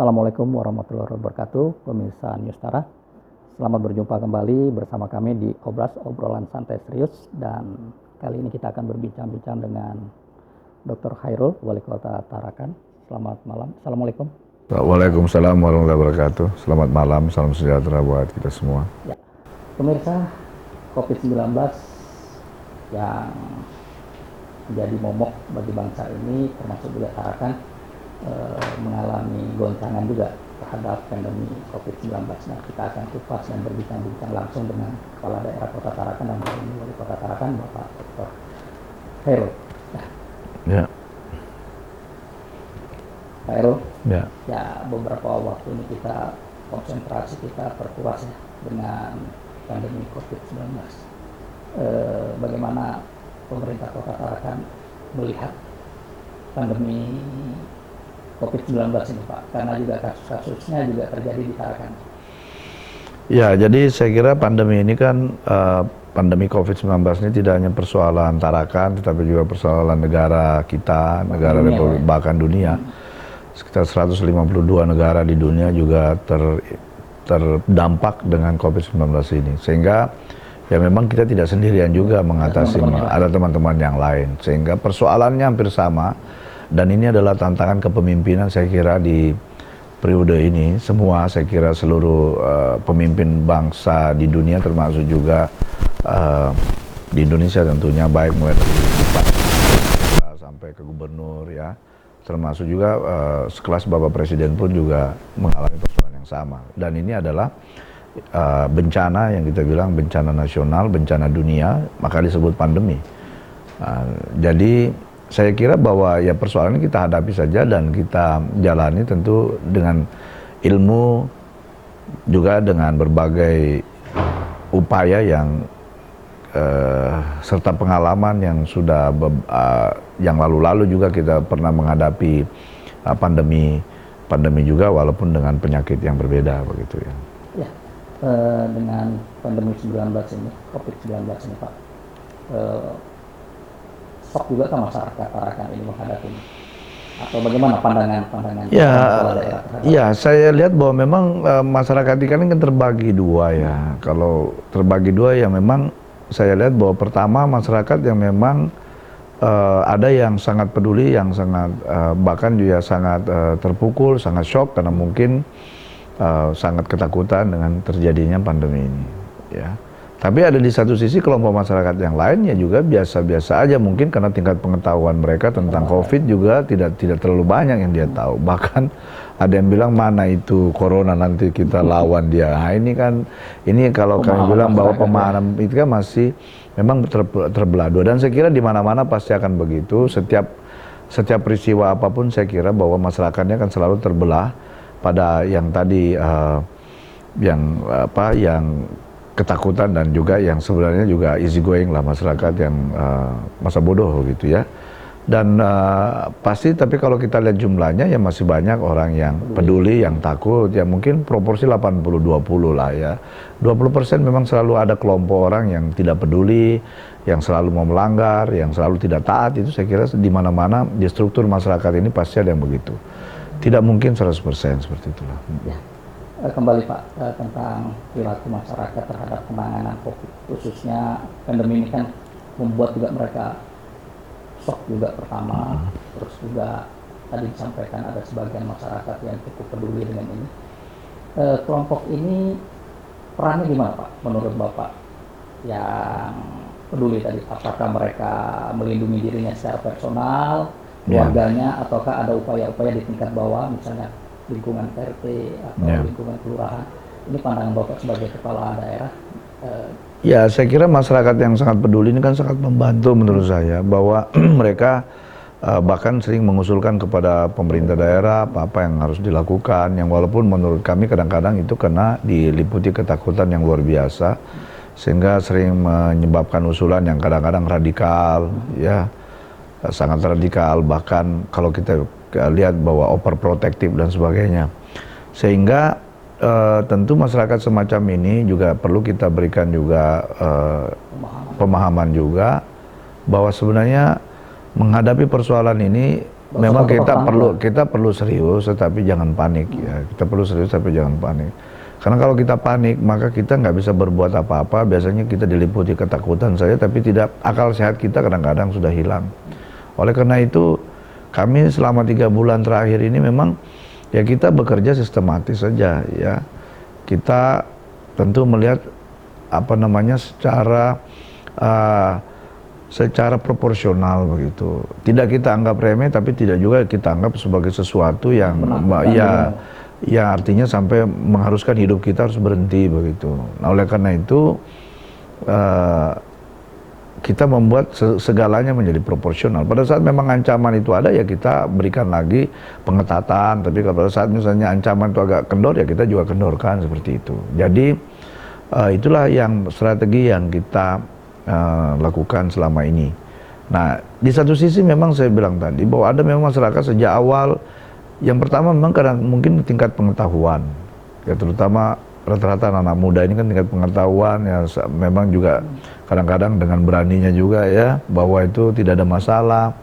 Assalamualaikum warahmatullahi wabarakatuh, pemirsa Newstara. Selamat berjumpa kembali bersama kami di Obras Obrolan Santai Serius, dan kali ini kita akan berbincang-bincang dengan Dr. Khairul, Wali Kota Tarakan. Selamat malam. Assalamualaikum. Waalaikumsalam warahmatullahi wabarakatuh. Selamat malam, salam sejahtera buat kita semua. Ya, pemirsa, COVID-19 yang menjadi momok bagi bangsa ini, termasuk juga Tarakan, mengalami goncangan juga terhadap pandemi COVID-19. Nah, kita akan kupas dan berbincang-bincang langsung dengan Kepala Daerah Kota Tarakan dan Wali Kota Tarakan, Bapak Dr. Khairul. Ya. Khairul, Ya. ya beberapa waktu ini kita konsentrasi kita perkuas ya dengan pandemi COVID-19. Bagaimana pemerintah Kota Tarakan melihat pandemi COVID-19 ini, Pak? Karena juga kasus-kasusnya juga terjadi di Tarakan. Ya, jadi saya kira pandemi ini kan, pandemi COVID-19 ini tidak hanya persoalan Tarakan, tetapi juga persoalan negara kita, negara Republik, bahkan dunia. Sekitar 152 negara di dunia juga terdampak dengan COVID-19 ini. Sehingga ya memang kita tidak sendirian juga mengatasi, ada teman-teman yang lain. Sehingga persoalannya hampir sama. Dan ini adalah tantangan kepemimpinan saya kira di periode ini. Semua saya kira seluruh pemimpin bangsa di dunia, termasuk juga di Indonesia tentunya, baik mulai dari bupati sampai ke gubernur ya. Termasuk juga sekelas Bapak Presiden pun juga mengalami persoalan yang sama. Dan ini adalah bencana yang kita bilang bencana nasional, bencana dunia, maka disebut pandemi. Jadi saya kira bahwa ya persoalan ini kita hadapi saja dan kita jalani tentu dengan ilmu, juga dengan berbagai upaya yang serta pengalaman yang sudah yang lalu-lalu juga kita pernah menghadapi pandemi juga, walaupun dengan penyakit yang berbeda begitu ya. Ya, dengan pandemi 19 ini, COVID-19 ini, Pak, sok juga kan masyarakat Tarakan ini menghadapi ini? Atau bagaimana pandangan ya, saya lihat bahwa memang masyarakat ikan ini kan terbagi dua ya. Kalau terbagi dua ya memang saya lihat bahwa pertama masyarakat yang memang ada yang sangat peduli, yang sangat bahkan juga sangat terpukul, sangat shock karena mungkin sangat ketakutan dengan terjadinya pandemi ini ya. Tapi ada di satu sisi kelompok masyarakat yang lainnya juga biasa-biasa aja, mungkin karena tingkat pengetahuan mereka tentang COVID juga tidak terlalu banyak yang dia tahu. Bahkan ada yang bilang mana itu corona nanti kita lawan dia. Nah, ini kalau kami bilang bahwa pemahaman itu kan masih memang terbelah dua, dan saya kira di mana-mana pasti akan begitu. Setiap peristiwa apapun saya kira bahwa masyarakatnya akan selalu terbelah pada yang tadi yang ketakutan, dan juga yang sebenarnya juga easy going lah, masyarakat yang masa bodoh gitu ya. Dan pasti, tapi kalau kita lihat jumlahnya ya masih banyak orang yang peduli, yang takut ya, mungkin proporsi 80-20 lah ya. 20% memang selalu ada kelompok orang yang tidak peduli, yang selalu mau melanggar, yang selalu tidak taat. Itu saya kira di mana-mana di struktur masyarakat ini pasti ada yang begitu. Tidak mungkin 100% seperti itulah. Ya. Kembali Pak, tentang perilaku masyarakat terhadap penanganan COVID, khususnya pandemi ini kan membuat juga mereka shock juga pertama, terus juga tadi disampaikan ada sebagian masyarakat yang cukup peduli dengan ini. Kelompok ini perannya gimana Pak, menurut Bapak yang peduli tadi? Apakah mereka melindungi dirinya secara personal, keluarganya, ataukah ada upaya-upaya di tingkat bawah, misalnya lingkungan RT atau lingkungan kelurahan? Ini pandangan Bapak sebagai kepala daerah. Ya, saya kira masyarakat yang sangat peduli ini kan sangat membantu menurut saya, bahwa mereka bahkan sering mengusulkan kepada pemerintah daerah apa yang harus dilakukan, yang walaupun menurut kami kadang-kadang itu kena diliputi ketakutan yang luar biasa, sehingga sering menyebabkan usulan yang kadang-kadang radikal ya, sangat radikal, bahkan kalau kita lihat bahwa overprotective dan sebagainya. Sehingga tentu masyarakat semacam ini juga perlu kita berikan juga pemahaman juga bahwa sebenarnya menghadapi persoalan ini memang kita perlu serius, tetapi jangan panik ya. Kita perlu serius tapi jangan panik. Karena kalau kita panik, maka kita nggak bisa berbuat apa-apa. Biasanya kita diliputi ketakutan saja, tapi tidak, akal sehat kita kadang-kadang sudah hilang. Oleh karena itu, kami selama 3 bulan terakhir ini memang ya kita bekerja sistematis saja ya. Kita tentu melihat apa namanya secara proporsional begitu. Tidak kita anggap remeh, tapi tidak juga kita anggap sebagai sesuatu yang ya artinya sampai mengharuskan hidup kita harus berhenti begitu. Nah, oleh karena itu kita membuat segalanya menjadi proporsional. Pada saat memang ancaman itu ada, ya kita berikan lagi pengetatan. Tapi kalau pada saat misalnya ancaman itu agak kendor, ya kita juga kendorkan seperti itu. Jadi itulah yang strategi yang kita lakukan selama ini. Nah, di satu sisi memang saya bilang tadi bahwa ada memang masyarakat sejak awal. Yang pertama memang kadang mungkin tingkat pengetahuan, ya terutama rata-rata anak muda ini kan tingkat pengetahuan ya memang juga kadang-kadang dengan beraninya juga ya bahwa itu tidak ada masalah.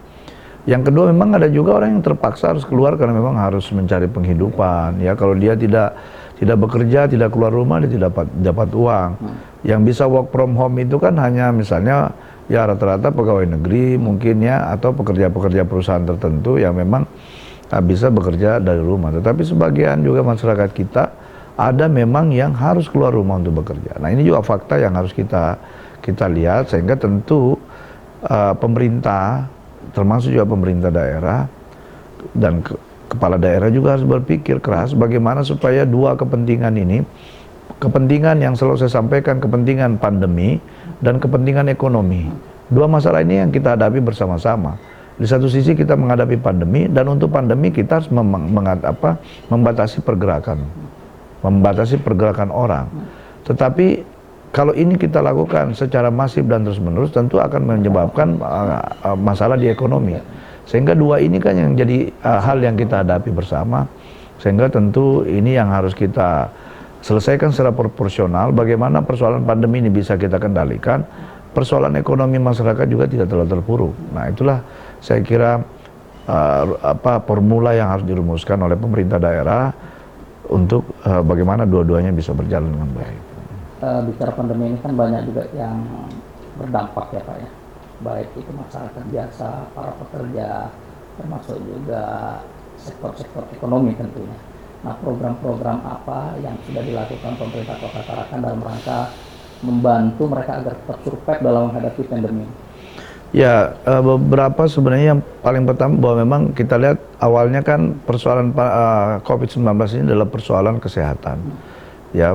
Yang kedua memang ada juga orang yang terpaksa harus keluar karena memang harus mencari penghidupan ya. Kalau dia tidak bekerja, tidak keluar rumah, dia tidak dapat uang. Yang bisa work from home itu kan hanya misalnya ya rata-rata pegawai negeri mungkin ya, atau pekerja-pekerja perusahaan tertentu yang memang bisa bekerja dari rumah. Tetapi sebagian juga masyarakat kita ada memang yang harus keluar rumah untuk bekerja. Nah, ini juga fakta yang harus kita lihat, sehingga tentu pemerintah termasuk juga pemerintah daerah dan kepala daerah juga harus berpikir keras bagaimana supaya dua kepentingan ini, kepentingan yang selalu saya sampaikan, kepentingan pandemi dan kepentingan ekonomi. Dua masalah ini yang kita hadapi bersama-sama. Di satu sisi kita menghadapi pandemi, dan untuk pandemi kita harus membatasi pergerakan orang. Tetapi kalau ini kita lakukan secara masif dan terus-menerus, tentu akan menyebabkan masalah di ekonomi. Sehingga dua ini kan yang jadi hal yang kita hadapi bersama. Sehingga tentu ini yang harus kita selesaikan secara proporsional. Bagaimana persoalan pandemi ini bisa kita kendalikan, persoalan ekonomi masyarakat juga tidak terlalu terpuruk. Nah, itulah saya kira formula yang harus dirumuskan oleh pemerintah daerah untuk bagaimana dua-duanya bisa berjalan dengan baik. Bicara pandemi ini kan banyak juga yang berdampak ya Pak ya, baik itu masyarakat biasa, para pekerja, termasuk juga sektor-sektor ekonomi tentunya. Nah, program-program apa yang sudah dilakukan pemerintah Kota Tarakan dalam rangka membantu mereka agar tetap survive dalam menghadapi pandemi? Ya, beberapa sebenarnya yang paling pertama bahwa memang kita lihat awalnya kan persoalan COVID-19 ini adalah persoalan kesehatan. Ya,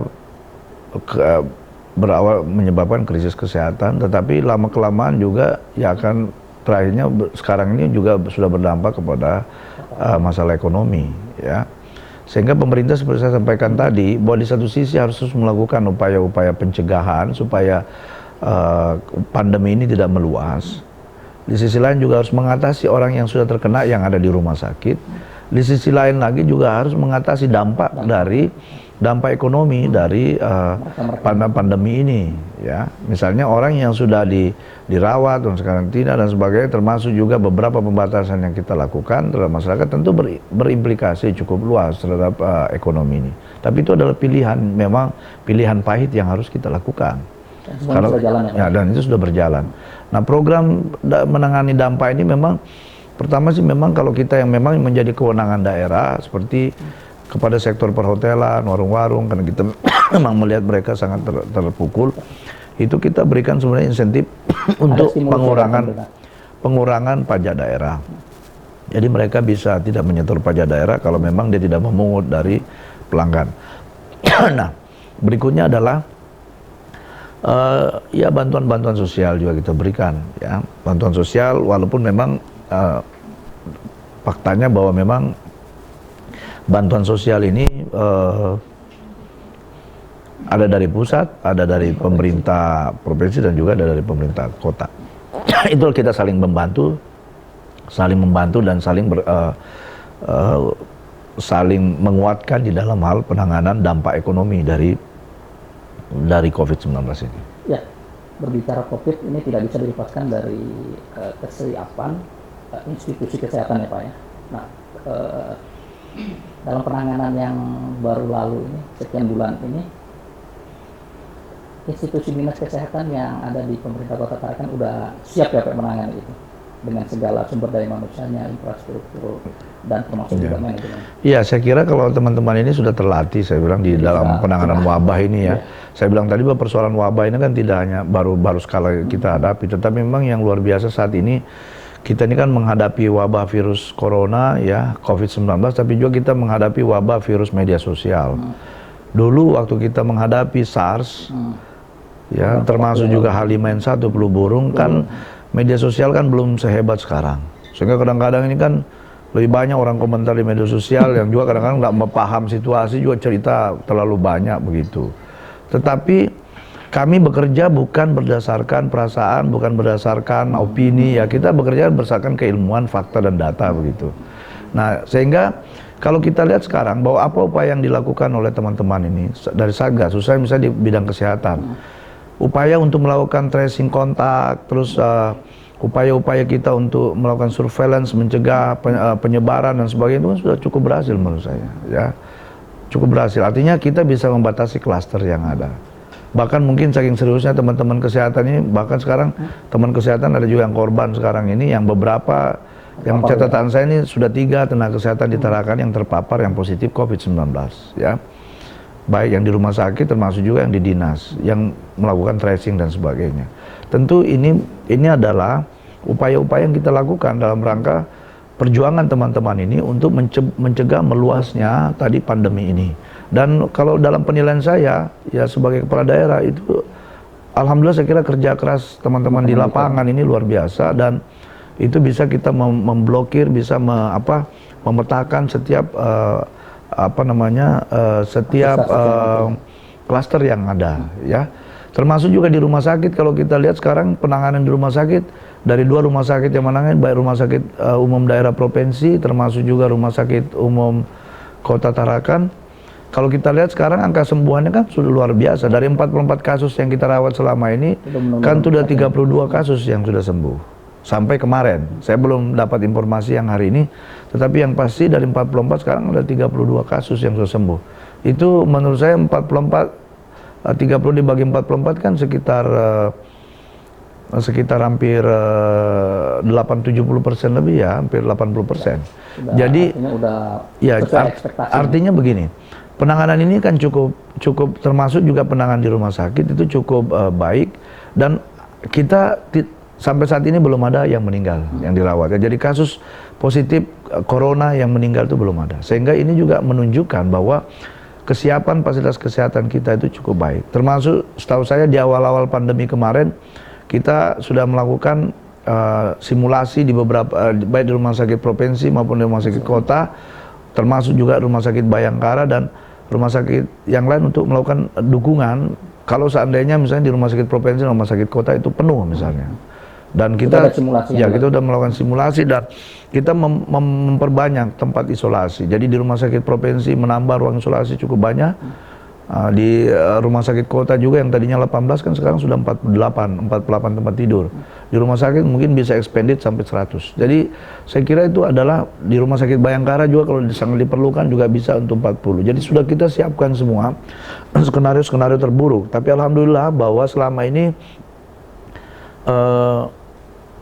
berawal menyebabkan krisis kesehatan, tetapi lama-kelamaan juga ya akan terakhirnya sekarang ini juga sudah berdampak kepada masalah ekonomi. Ya. Sehingga pemerintah seperti saya sampaikan tadi, bahwa di satu sisi harus melakukan upaya-upaya pencegahan supaya pandemi ini tidak meluas. Di sisi lain juga harus mengatasi orang yang sudah terkena yang ada di rumah sakit. Di sisi lain lagi juga harus mengatasi dampak ekonomi dari pandemi ini. Ya, misalnya orang yang sudah dirawat dan karantina dan sebagainya, termasuk juga beberapa pembatasan yang kita lakukan terhadap masyarakat tentu berimplikasi cukup luas terhadap ekonomi ini. Tapi itu adalah pilihan, memang pilihan pahit yang harus kita lakukan. Dan itu sudah berjalan. Nah, program menangani dampak ini memang pertama sih memang kalau kita yang memang menjadi kewenangan daerah seperti kepada sektor perhotelan, warung-warung, karena kita memang melihat mereka sangat terpukul, itu kita berikan sebenarnya insentif untuk pengurangan pajak daerah. Jadi mereka bisa tidak menyetor pajak daerah kalau memang dia tidak memungut dari pelanggan. Nah, berikutnya adalah ya bantuan-bantuan sosial juga kita berikan, ya bantuan sosial walaupun memang faktanya bahwa memang bantuan sosial ini ada dari pusat, ada dari pemerintah provinsi dan juga ada dari pemerintah kota. Itu kita saling membantu dan saling menguatkan di dalam hal penanganan dampak ekonomi dari COVID-19 ini. Ya, berbicara COVID ini tidak bisa dilepaskan dari kesiapan institusi kesehatan ya Pak ya. Nah, eh, dalam penanganan yang baru lalu ini, sekian bulan ini, institusi dinas kesehatan yang ada di pemerintah Kota Tarakan udah siap ya Pak menangani itu dengan segala sumber daya manusianya, infrastruktur, dan termasuk juga manajemen. Iya, saya kira kalau teman-teman ini sudah terlatih, saya bilang di dalam penanganan wabah ini ya. Saya bilang tadi bahwa persoalan wabah ini kan tidak hanya baru skala kita hadapi, tetapi memang yang luar biasa saat ini kita ini kan menghadapi wabah virus corona ya, COVID-19, tapi juga kita menghadapi wabah virus media sosial. Dulu waktu kita menghadapi SARS, ya termasuk juga H5N1 flu burung kan media sosial kan belum sehebat sekarang, sehingga kadang-kadang ini kan lebih banyak orang komentar di media sosial yang juga kadang-kadang nggak paham situasi, juga cerita terlalu banyak begitu. Tetapi kami bekerja bukan berdasarkan perasaan, bukan berdasarkan opini ya, kita bekerja berdasarkan keilmuan, fakta dan data begitu. Nah, sehingga kalau kita lihat sekarang bahwa apa upaya yang dilakukan oleh teman-teman ini dari Satgas, khususnya misalnya di bidang kesehatan, upaya untuk melakukan tracing kontak, terus upaya-upaya kita untuk melakukan surveillance, mencegah penyebaran dan sebagainya, itu kan sudah cukup berhasil menurut saya ya, cukup berhasil. Artinya kita bisa membatasi klaster yang ada. Bahkan mungkin saking seriusnya teman-teman kesehatan ini, bahkan sekarang teman kesehatan ada juga yang korban sekarang ini, yang beberapa, yang catatan saya ini sudah 3 tenaga kesehatan di Tarakan yang terpapar yang positif COVID-19 ya, baik yang di rumah sakit termasuk juga yang di dinas yang melakukan tracing dan sebagainya. Tentu ini adalah upaya-upaya yang kita lakukan dalam rangka perjuangan teman-teman ini untuk mencegah meluasnya tadi pandemi ini. Dan kalau dalam penilaian saya ya sebagai kepala daerah itu, alhamdulillah saya kira kerja keras teman-teman di lapangan ini luar biasa, dan itu bisa kita memblokir, bisa memetakan setiap setiap klaster yang ada ya. Termasuk juga di rumah sakit, kalau kita lihat sekarang penanganan di rumah sakit, dari 2 rumah sakit yang menangani, baik rumah sakit umum daerah provinsi, termasuk juga rumah sakit umum Kota Tarakan. Kalau kita lihat sekarang angka sembuhannya kan sudah luar biasa. Dari 44 kasus yang kita rawat selama ini, kan sudah 32 kasus yang sudah sembuh. Sampai kemarin, saya belum dapat informasi yang hari ini, tetapi yang pasti dari 44 sekarang ada 32 kasus yang sudah sembuh. Itu menurut saya 30 dibagi 44 kan sekitar hampir 70% lebih ya, hampir 80%. Jadi ya artinya begini, penanganan ini kan cukup termasuk juga penanganan di rumah sakit itu cukup baik, dan kita sampai saat ini belum ada yang meninggal yang dirawat ya. Jadi kasus positif corona yang meninggal itu belum ada, sehingga ini juga menunjukkan bahwa kesiapan fasilitas kesehatan kita itu cukup baik. Termasuk setahu saya di awal-awal pandemi kemarin kita sudah melakukan simulasi di beberapa baik di rumah sakit provinsi maupun di rumah sakit kota, termasuk juga rumah sakit Bayangkara dan rumah sakit yang lain untuk melakukan dukungan kalau seandainya misalnya di rumah sakit provinsi, rumah sakit kota itu penuh misalnya. Dan kita sudah melakukan simulasi dan kita memperbanyak tempat isolasi. Jadi di rumah sakit provinsi menambah ruang isolasi cukup banyak. Di rumah sakit kota juga yang tadinya 18 kan sekarang sudah 48 tempat tidur. Di rumah sakit mungkin bisa expanded sampai 100. Jadi saya kira itu adalah di rumah sakit Bayangkara juga kalau sangat diperlukan juga bisa untuk 40. Jadi sudah kita siapkan semua skenario-skenario terburuk. Tapi alhamdulillah bahwa selama ini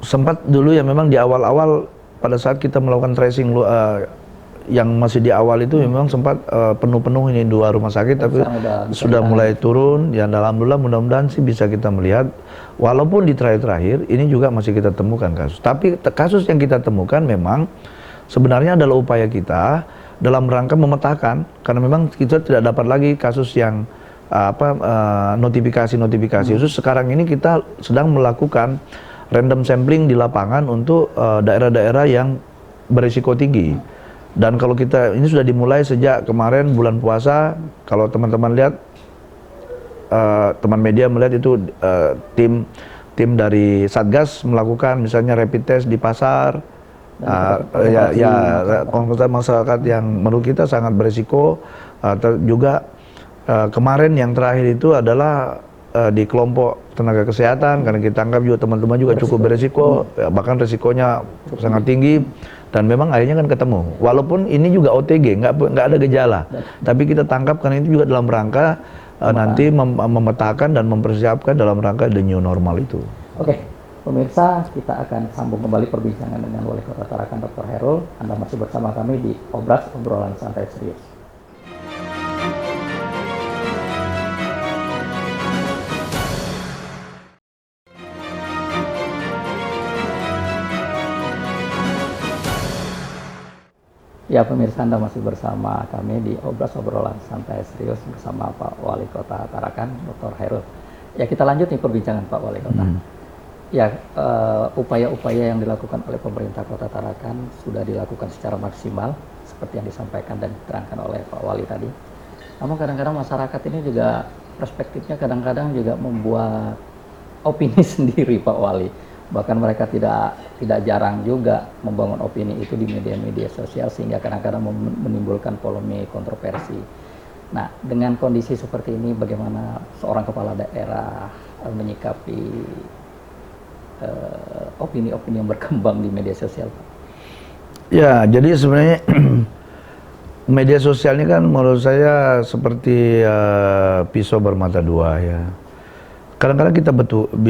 sempat dulu ya memang di awal-awal pada saat kita melakukan tracing yang masih di awal itu memang sempat penuh-penuh ini 2 rumah sakit, tapi sudah mulai turun ya. Alhamdulillah, mudah-mudahan sih bisa kita melihat walaupun di terakhir-terakhir ini juga masih kita temukan kasus, tapi kasus yang kita temukan memang sebenarnya adalah upaya kita dalam rangka memetakan, karena memang kita tidak dapat lagi kasus yang notifikasi khusus. Sekarang ini kita sedang melakukan random sampling di lapangan untuk daerah-daerah yang berisiko tinggi. Dan kalau kita ini sudah dimulai sejak kemarin bulan puasa. Kalau teman-teman lihat, teman media melihat itu tim dari Satgas melakukan misalnya rapid test di pasar, konsultasi masyarakat yang menurut kita sangat berisiko. Juga kemarin yang terakhir itu adalah di kelompok tenaga kesehatan, karena kita anggap juga teman-teman juga cukup berisiko, bahkan risikonya sangat tinggi. Dan memang akhirnya kan ketemu. Walaupun ini juga OTG, nggak ada gejala. Tapi kita tangkap karena itu juga dalam rangka nanti memetakan dan mempersiapkan dalam rangka the new normal itu. Oke, pemirsa, kita akan sambung kembali perbincangan dengan Wali Kota Tarakan Dr. Hairul. Anda masih bersama kami di Obras Obrolan Santai Serius. Ya pemirsa, Anda masih bersama kami di Obras Obrolan Santai Serius bersama Pak Wali Kota Tarakan, Dr. Hairul. Ya kita lanjut nih perbincangan Pak Wali Kota. Ya upaya-upaya yang dilakukan oleh pemerintah Kota Tarakan sudah dilakukan secara maksimal seperti yang disampaikan dan diterangkan oleh Pak Wali tadi. Namun kadang-kadang masyarakat ini juga perspektifnya kadang-kadang juga membuat opini sendiri Pak Wali. Bahkan mereka tidak jarang juga membangun opini itu di media-media sosial sehingga kadang-kadang menimbulkan polemik, kontroversi. Nah, dengan kondisi seperti ini bagaimana seorang kepala daerah menyikapi opini-opini yang berkembang di media sosial, Pak? Ya, jadi sebenarnya media sosial ini kan menurut saya seperti pisau bermata dua ya. Kadang-kadang kita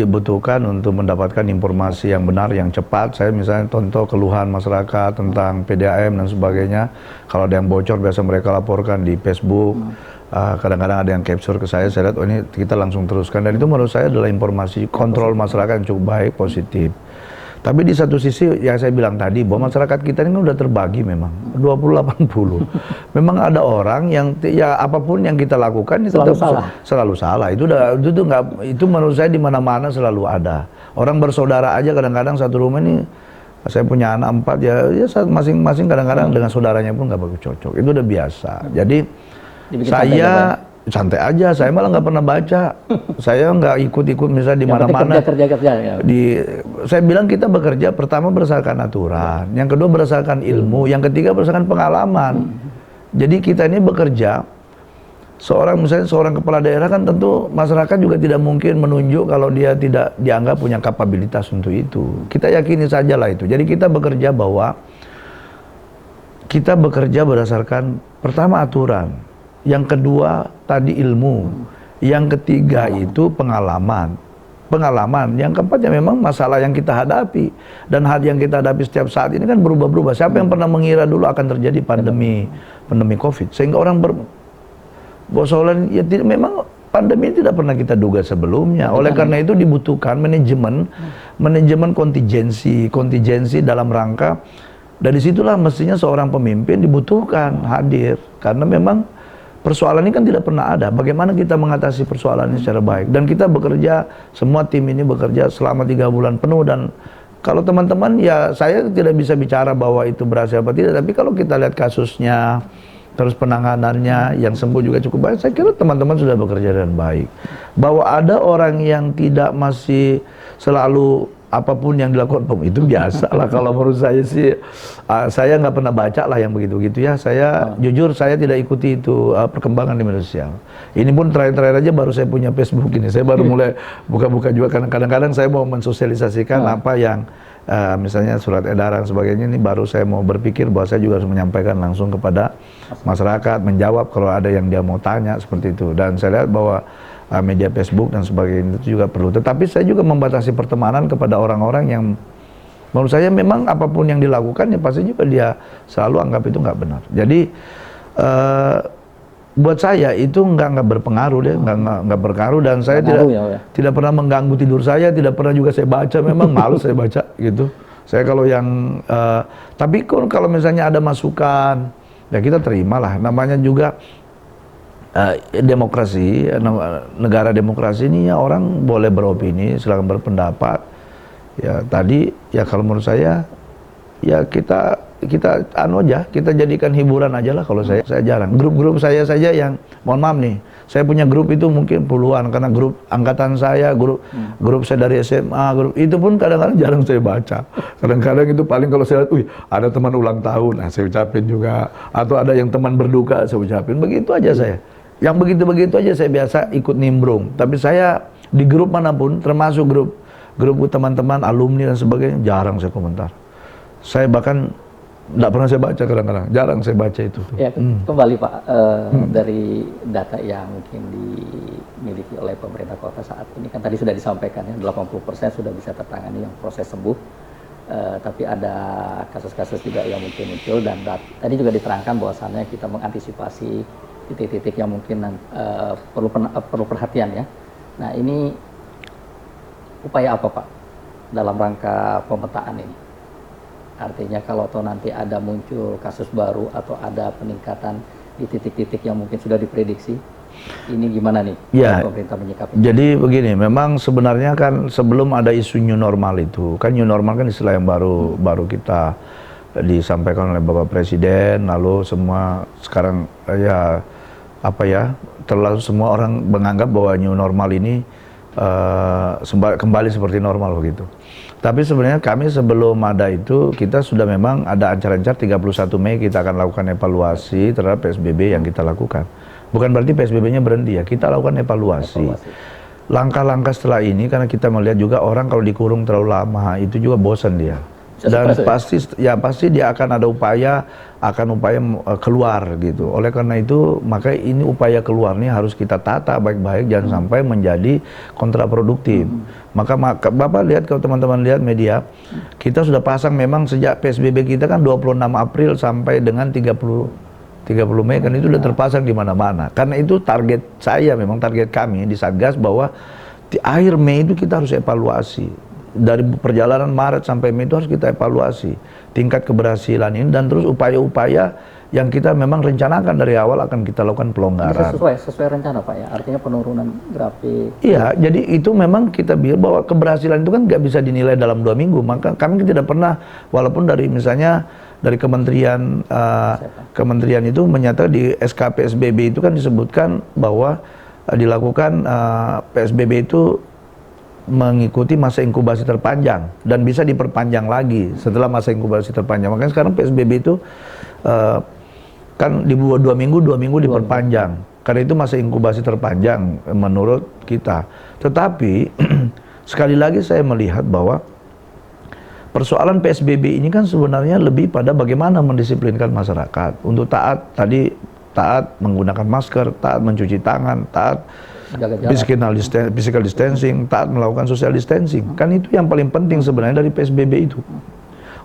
butuhkan untuk mendapatkan informasi yang benar, yang cepat. Saya misalnya contoh keluhan masyarakat tentang PDAM dan sebagainya. Kalau ada yang bocor biasa mereka laporkan di Facebook. Kadang-kadang ada yang capture ke saya lihat, oh ini kita langsung teruskan. Dan itu menurut saya adalah informasi kontrol masyarakat yang cukup baik, positif. Tapi di satu sisi yang saya bilang tadi bahwa masyarakat kita ini kan udah terbagi memang 20-80. Memang ada orang yang ya apapun yang kita lakukan itu selalu salah. Itu menurut saya di mana-mana selalu ada. Orang bersaudara aja kadang-kadang satu rumah ini, saya punya anak 4 ya masing-masing kadang-kadang dengan saudaranya pun nggak bagus cocok. Itu udah biasa. Jadi saya santai aja, saya malah nggak pernah baca. Saya nggak ikut-ikut misalnya di mana-mana. Kerja ya. Saya bilang kita bekerja pertama berdasarkan aturan, yang kedua berdasarkan ilmu, yang ketiga berdasarkan pengalaman. Jadi kita ini bekerja, misalnya seorang kepala daerah kan tentu masyarakat juga tidak mungkin menunjuk kalau dia tidak dianggap punya kapabilitas untuk itu. Kita yakini sajalah itu. Jadi kita bekerja bahwa kita bekerja berdasarkan pertama aturan, yang kedua tadi ilmu, yang ketiga itu pengalaman, yang keempat ya memang masalah yang kita hadapi, dan hal yang kita hadapi setiap saat ini kan berubah-berubah. Siapa yang pernah mengira dulu akan terjadi pandemi COVID sehingga orang berbosolan ya memang pandemi tidak pernah kita duga sebelumnya. Oleh karena itu dibutuhkan manajemen kontingensi dalam rangka, dari situlah mestinya seorang pemimpin dibutuhkan hadir, karena memang persoalan ini kan tidak pernah ada. Bagaimana kita mengatasi persoalan ini secara baik. Dan kita bekerja, semua tim ini bekerja selama 3 bulan penuh. Dan kalau teman-teman, ya saya tidak bisa bicara bahwa itu berhasil apa tidak. Tapi kalau kita lihat kasusnya, terus penanganannya, yang sembuh juga cukup baik, saya kira teman-teman sudah bekerja dengan baik. Bahwa ada orang yang tidak masih selalu apapun yang dilakukan, itu biasa lah. Kalau menurut saya sih, saya nggak pernah baca lah yang begitu-gitu ya. Saya jujur saya tidak ikuti itu perkembangan di media sosial. Ini pun terakhir-terakhir aja baru saya punya Facebook ini. Saya baru mulai buka-buka juga, karena kadang-kadang saya mau mensosialisasikan apa yang misalnya surat edaran sebagainya, ini baru saya mau berpikir bahwa saya juga harus menyampaikan langsung kepada masyarakat, menjawab kalau ada yang dia mau tanya seperti itu. Dan saya lihat bahwa media Facebook dan sebagainya itu juga perlu. Tetapi saya juga membatasi pertemanan kepada orang-orang yang menurut saya memang apapun yang dilakukan ya pasti juga dia selalu anggap itu nggak benar. Jadi buat saya itu nggak berpengaruh deh, nggak berpengaruh, dan saya tidak pernah mengganggu tidur saya, tidak pernah juga saya baca, memang malu saya baca gitu. Saya kalau yang tapi kalau misalnya ada masukan ya kita terimalah, namanya juga demokrasi, negara demokrasi ini ya orang boleh beropini, silakan berpendapat. Ya tadi ya kalau menurut saya ya kita kita jadikan hiburan aja lah. Kalau saya jarang. Grup-grup saya saja yang mohon maaf nih, saya punya grup itu mungkin puluhan, karena grup angkatan saya, grup saya dari SMA, grup itu pun kadang-kadang jarang saya baca. Kadang-kadang itu paling kalau saya lihat, ada teman ulang tahun, nah saya ucapin juga, atau ada yang teman berduka saya ucapin, begitu aja saya. Yang begitu-begitu aja saya biasa ikut nimbrung. Tapi saya di grup manapun, termasuk grup teman-teman, alumni dan sebagainya, jarang saya komentar. Saya bahkan Nggak pernah saya baca kadang-kadang, jarang saya baca itu. Ya, kembali Pak, dari data yang mungkin dimiliki oleh pemerintah kota saat ini, kan tadi sudah disampaikan ya, 80% sudah bisa tertangani yang proses sembuh, tapi ada kasus-kasus juga yang mungkin muncul, dan tadi juga diterangkan bahwasannya kita mengantisipasi titik-titik yang mungkin perlu perhatian ya. Nah, ini upaya apa Pak dalam rangka pemetaan ini? Artinya kalau nanti ada muncul kasus baru atau ada peningkatan di titik-titik yang mungkin sudah diprediksi, ini gimana nih pemerintah menyikapi? Jadi begini, memang sebenarnya kan sebelum ada isu new normal itu, kan new normal kan istilah yang baru kita disampaikan oleh Bapak Presiden, lalu semua sekarang terlalu semua orang menganggap bahwa new normal ini kembali seperti normal begitu. Tapi sebenarnya kami sebelum ada itu, kita sudah memang ada ancar-ancar 31 Mei kita akan lakukan evaluasi terhadap PSBB yang kita lakukan. Bukan berarti PSBB-nya berhenti ya, kita lakukan evaluasi. Langkah-langkah setelah ini, karena kita melihat juga orang kalau dikurung terlalu lama, itu juga bosan dia. Dan pasti dia akan ada upaya keluar gitu. Oleh karena itu, maka ini upaya keluar ini harus kita tata baik-baik, jangan sampai menjadi kontraproduktif. Maka Bapak lihat, kalau teman-teman lihat media, kita sudah pasang memang sejak PSBB kita kan 26 April sampai dengan 30 Mei kan itu sudah terpasang di mana-mana. Karena itu target saya, memang target kami di Satgas, bahwa di akhir Mei itu kita harus evaluasi. Dari perjalanan Maret sampai Mei itu harus kita evaluasi tingkat keberhasilan ini, dan terus upaya-upaya yang kita memang rencanakan dari awal akan kita lakukan pelonggaran. Sesuai rencana Pak ya, artinya penurunan grafik. Iya, jadi itu memang kita bilang bahwa keberhasilan itu kan nggak bisa dinilai dalam 2 minggu. Maka kami tidak pernah, walaupun dari misalnya dari kementerian itu menyatakan di SK PSBB itu kan disebutkan bahwa dilakukan PSBB itu mengikuti masa inkubasi terpanjang dan bisa diperpanjang lagi setelah masa inkubasi terpanjang. Makanya sekarang PSBB itu kan di 2 minggu diperpanjang. Karena itu masa inkubasi terpanjang menurut kita. Tetapi sekali lagi saya melihat bahwa persoalan PSBB ini kan sebenarnya lebih pada bagaimana mendisiplinkan masyarakat untuk taat menggunakan masker, taat mencuci tangan, taat physical distancing, taat melakukan social distancing. Kan itu yang paling penting sebenarnya dari PSBB itu.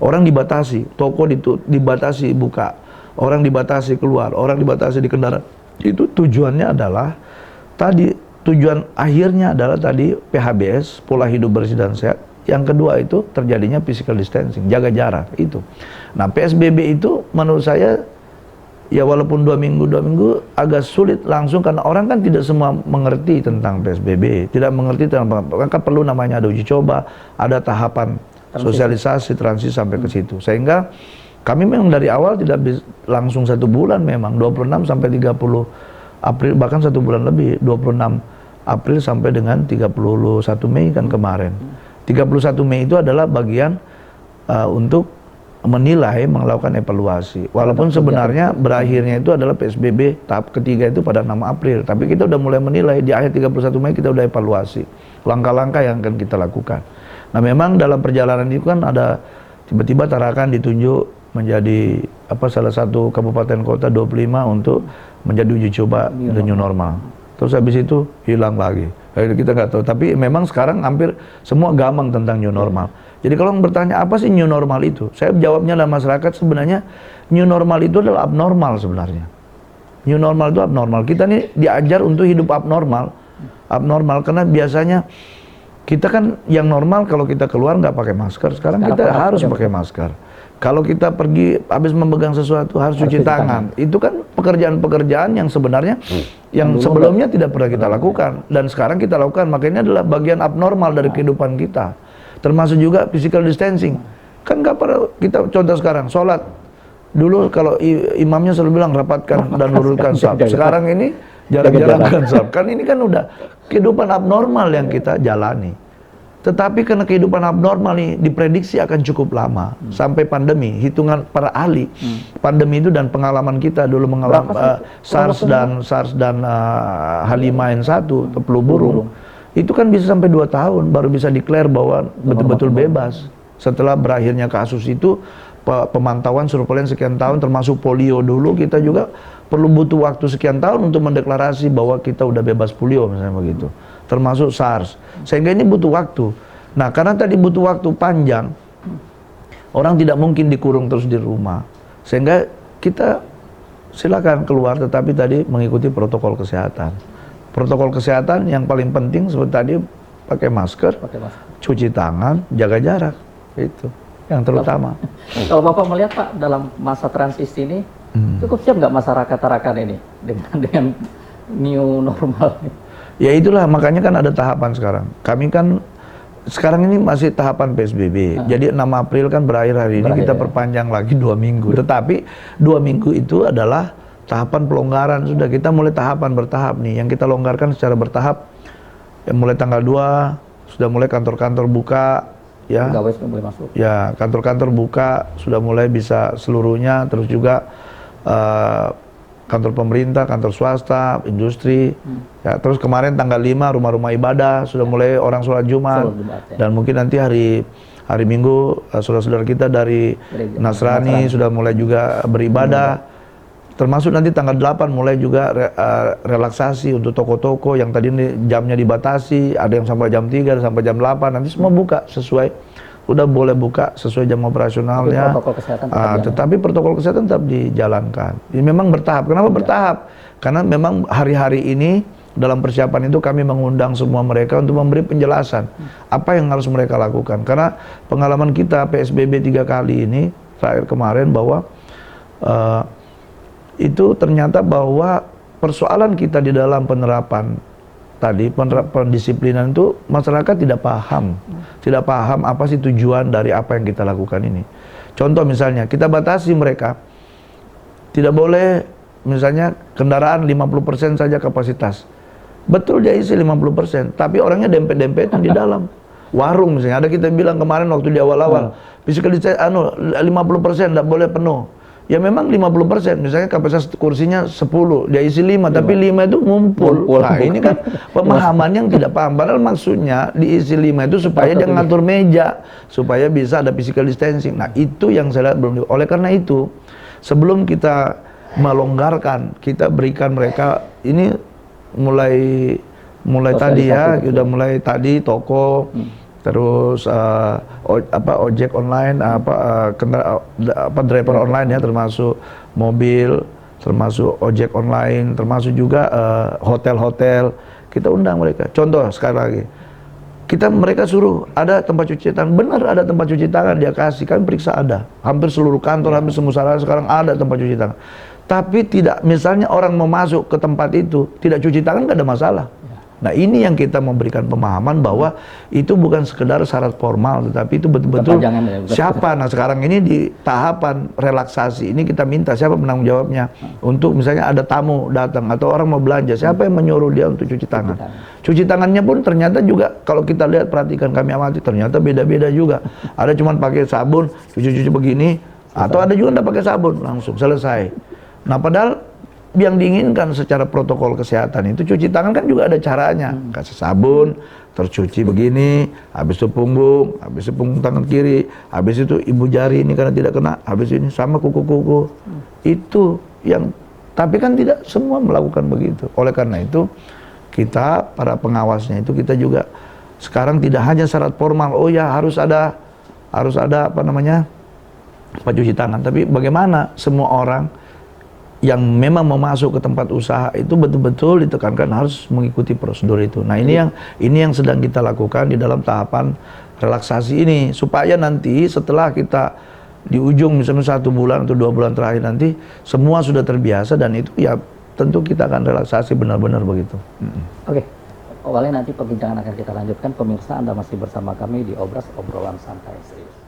Orang dibatasi, toko dibatasi buka, orang dibatasi keluar, orang dibatasi di kendaraan. Itu tujuannya adalah tujuan akhirnya adalah PHBS, pola hidup bersih dan sehat. Yang kedua itu terjadinya physical distancing, jaga jarak itu. Nah, PSBB itu menurut saya ya walaupun 2 minggu agak sulit langsung, karena orang kan tidak semua mengerti tentang PSBB, tidak mengerti tentang, maka perlu namanya ada uji coba, ada tahapan sosialisasi, transisi sampai ke situ. Sehingga kami memang dari awal tidak langsung 1 bulan, memang 26 sampai 30 April, bahkan 1 bulan lebih, 26 April sampai dengan 31 Mei kan kemarin. 31 Mei itu adalah bagian untuk menilai, melakukan evaluasi. Walaupun sebenarnya berakhirnya itu adalah PSBB tahap ketiga itu pada 6 April. Tapi kita udah mulai menilai, di akhir 31 Mei kita udah evaluasi langkah-langkah yang akan kita lakukan. Nah, memang dalam perjalanan itu kan ada tiba-tiba Tarakan ditunjuk menjadi salah satu kabupaten kota 25 untuk menjadi uji coba the new normal. Terus habis itu hilang lagi. Kita nggak tahu. Tapi memang sekarang hampir semua gamang tentang new normal. Jadi kalau bertanya apa sih new normal itu? Saya jawabnya dalam masyarakat sebenarnya new normal itu adalah abnormal sebenarnya. New normal itu abnormal. Kita nih diajar untuk hidup abnormal. Abnormal karena biasanya kita kan yang normal kalau kita keluar nggak pakai masker. Sekarang kita harus pakai masker. Kalau kita pergi habis memegang sesuatu harus cuci tangan. Itu kan pekerjaan-pekerjaan yang sebenarnya yang sebelumnya tidak pernah kita lakukan dan sekarang kita lakukan. Makanya adalah bagian abnormal dari kehidupan kita. Termasuk juga physical distancing. Kan nggak pernah kita contoh sekarang sholat. Dulu kalau imamnya selalu bilang rapatkan dan luruskan shaf. Sekarang ini jarang-jarang shaf. Kan ini kan udah kehidupan abnormal yang kita jalani. Tetapi karena kehidupan abnormal ini diprediksi akan cukup lama sampai pandemi. Hitungan para ahli pandemi itu dan pengalaman kita dulu mengalami SARS dan H5N1 flu burung. Itu kan bisa sampai 2 tahun baru bisa declare bahwa betul-betul bebas. Setelah berakhirnya kasus itu, pemantauan surveillance sekian tahun, termasuk polio dulu, kita juga perlu butuh waktu sekian tahun untuk mendeklarasi bahwa kita udah bebas polio misalnya begitu. Termasuk SARS. Sehingga ini butuh waktu. Nah, karena tadi butuh waktu panjang, orang tidak mungkin dikurung terus di rumah. Sehingga kita silakan keluar, tetapi tadi mengikuti protokol kesehatan. Protokol kesehatan yang paling penting seperti tadi, pakai masker, cuci tangan, jaga jarak. Itu yang terutama. Kalau Bapak melihat Pak, dalam masa transisi ini, cukup siap nggak masyarakat Tarakan ini dengan new normal? Ya itulah, makanya kan ada tahapan sekarang. Kami kan sekarang ini masih tahapan PSBB. Jadi 6 April kan berakhir hari ini, kita perpanjang lagi 2 minggu. Tetapi 2 minggu itu adalah tahapan pelonggaran. Sudah, kita mulai tahapan bertahap nih. Yang kita longgarkan secara bertahap, ya mulai tanggal 2 sudah mulai kantor-kantor buka. Ya, pegawai sudah mulai masuk. Ya, kantor-kantor buka, sudah mulai bisa seluruhnya. Terus juga kantor pemerintah, kantor swasta, industri. Ya, terus kemarin tanggal 5 rumah-rumah ibadah sudah mulai orang sholat Jumat. Dan mungkin nanti hari Minggu saudara-saudara kita dari Nasrani sudah mulai juga beribadah. Termasuk nanti tanggal 8 mulai juga relaksasi untuk toko-toko yang tadi ini jamnya dibatasi, ada yang sampai jam 3, sampai jam 8, nanti semua buka sesuai, udah boleh buka sesuai jam operasionalnya. Protokol kesehatan tetapi protokol kesehatan tetap dijalankan. Ini memang bertahap. Kenapa bertahap? Karena memang hari-hari ini dalam persiapan itu kami mengundang semua mereka untuk memberi penjelasan apa yang harus mereka lakukan. Karena pengalaman kita PSBB 3 kali ini terakhir kemarin bahwa itu ternyata bahwa persoalan kita di dalam penerapan tadi, pendisiplinan itu masyarakat tidak paham. Tidak paham apa sih tujuan dari apa yang kita lakukan ini. Contoh misalnya, kita batasi mereka. Tidak boleh misalnya kendaraan 50% saja kapasitas. Betul dia isi 50%, tapi orangnya dempet-dempetan di dalam. Warung misalnya, ada kita bilang kemarin waktu di awal-awal, physical distancing 50% tidak boleh penuh. Ya memang 50%, misalnya kapasitas kursinya 10, dia isi 5, tapi 5 itu ngumpul. Nah ini kan pemahaman yang tidak paham. Padahal maksudnya diisi 5 itu supaya dia ngatur meja, supaya bisa ada physical distancing. Nah itu yang saya lihat belum. Oleh karena itu, sebelum kita melonggarkan, kita berikan mereka, ini mulai tadi ya, sudah mulai tadi toko, terus ojek online, driver online ya, termasuk mobil, termasuk ojek online, termasuk juga hotel-hotel, kita undang mereka. Contoh sekali lagi, mereka suruh ada tempat cuci tangan, benar ada tempat cuci tangan, dia kasih, kan periksa ada, hampir seluruh kantor, hampir semua sekarang ada tempat cuci tangan. Tapi tidak, misalnya orang mau masuk ke tempat itu tidak cuci tangan, nggak ada masalah. Nah ini yang kita memberikan pemahaman bahwa itu bukan sekedar syarat formal, tetapi itu betul-betul siapa. Nah sekarang ini di tahapan relaksasi ini kita minta siapa penanggung jawabnya. Untuk misalnya ada tamu datang atau orang mau belanja, siapa yang menyuruh dia untuk cuci tangan. Cuci tangannya pun ternyata juga kalau kita lihat, perhatikan, kami amati, ternyata beda-beda juga. Ada cuman pakai sabun, cuci-cuci begini, atau ada juga nggak pakai sabun, langsung selesai. Nah padahal yang diinginkan secara protokol kesehatan itu cuci tangan kan juga ada caranya. Kasih sabun, tercuci begini, habis itu punggung tangan kiri, habis itu ibu jari ini karena tidak kena, habis ini sama kuku-kuku. Itu yang, tapi kan tidak semua melakukan begitu. Oleh karena itu kita, para pengawasnya itu, kita juga sekarang tidak hanya syarat formal, oh ya harus ada apa namanya, cuci tangan, tapi bagaimana semua orang yang memang mau masuk ke tempat usaha itu betul-betul ditekankan harus mengikuti prosedur itu. Nah ini yang sedang kita lakukan di dalam tahapan relaksasi ini, supaya nanti setelah kita di ujung misalnya 1 bulan atau 2 bulan terakhir nanti semua sudah terbiasa, dan itu ya tentu kita akan relaksasi benar-benar begitu. Oke, awalnya nanti perbincangan akan kita lanjutkan. Pemirsa, Anda masih bersama kami di Obras, obrolan santai serius.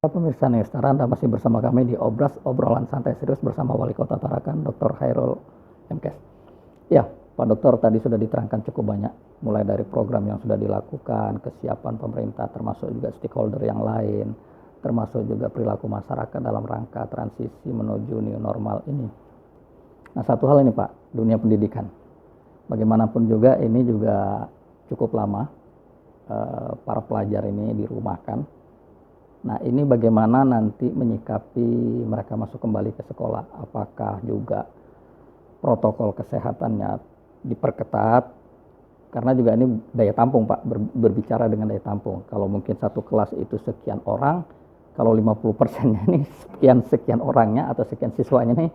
Pemirsa nih, sekarang Anda masih bersama kami di Obras, obrolan santai serius bersama Wali Kota Tarakan, Dr. Khairul MKes. Ya, Pak Dokter, tadi sudah diterangkan cukup banyak, mulai dari program yang sudah dilakukan, kesiapan pemerintah, termasuk juga stakeholder yang lain, termasuk juga perilaku masyarakat dalam rangka transisi menuju new normal ini. Nah, satu hal ini Pak, dunia pendidikan. Bagaimanapun juga ini juga cukup lama para pelajar ini dirumahkan. Nah, ini bagaimana nanti menyikapi mereka masuk kembali ke sekolah? Apakah juga protokol kesehatannya diperketat? Karena juga ini daya tampung Pak, berbicara dengan daya tampung. Kalau mungkin satu kelas itu sekian orang, kalau 50%-nya ini sekian orangnya atau sekian siswanya ini,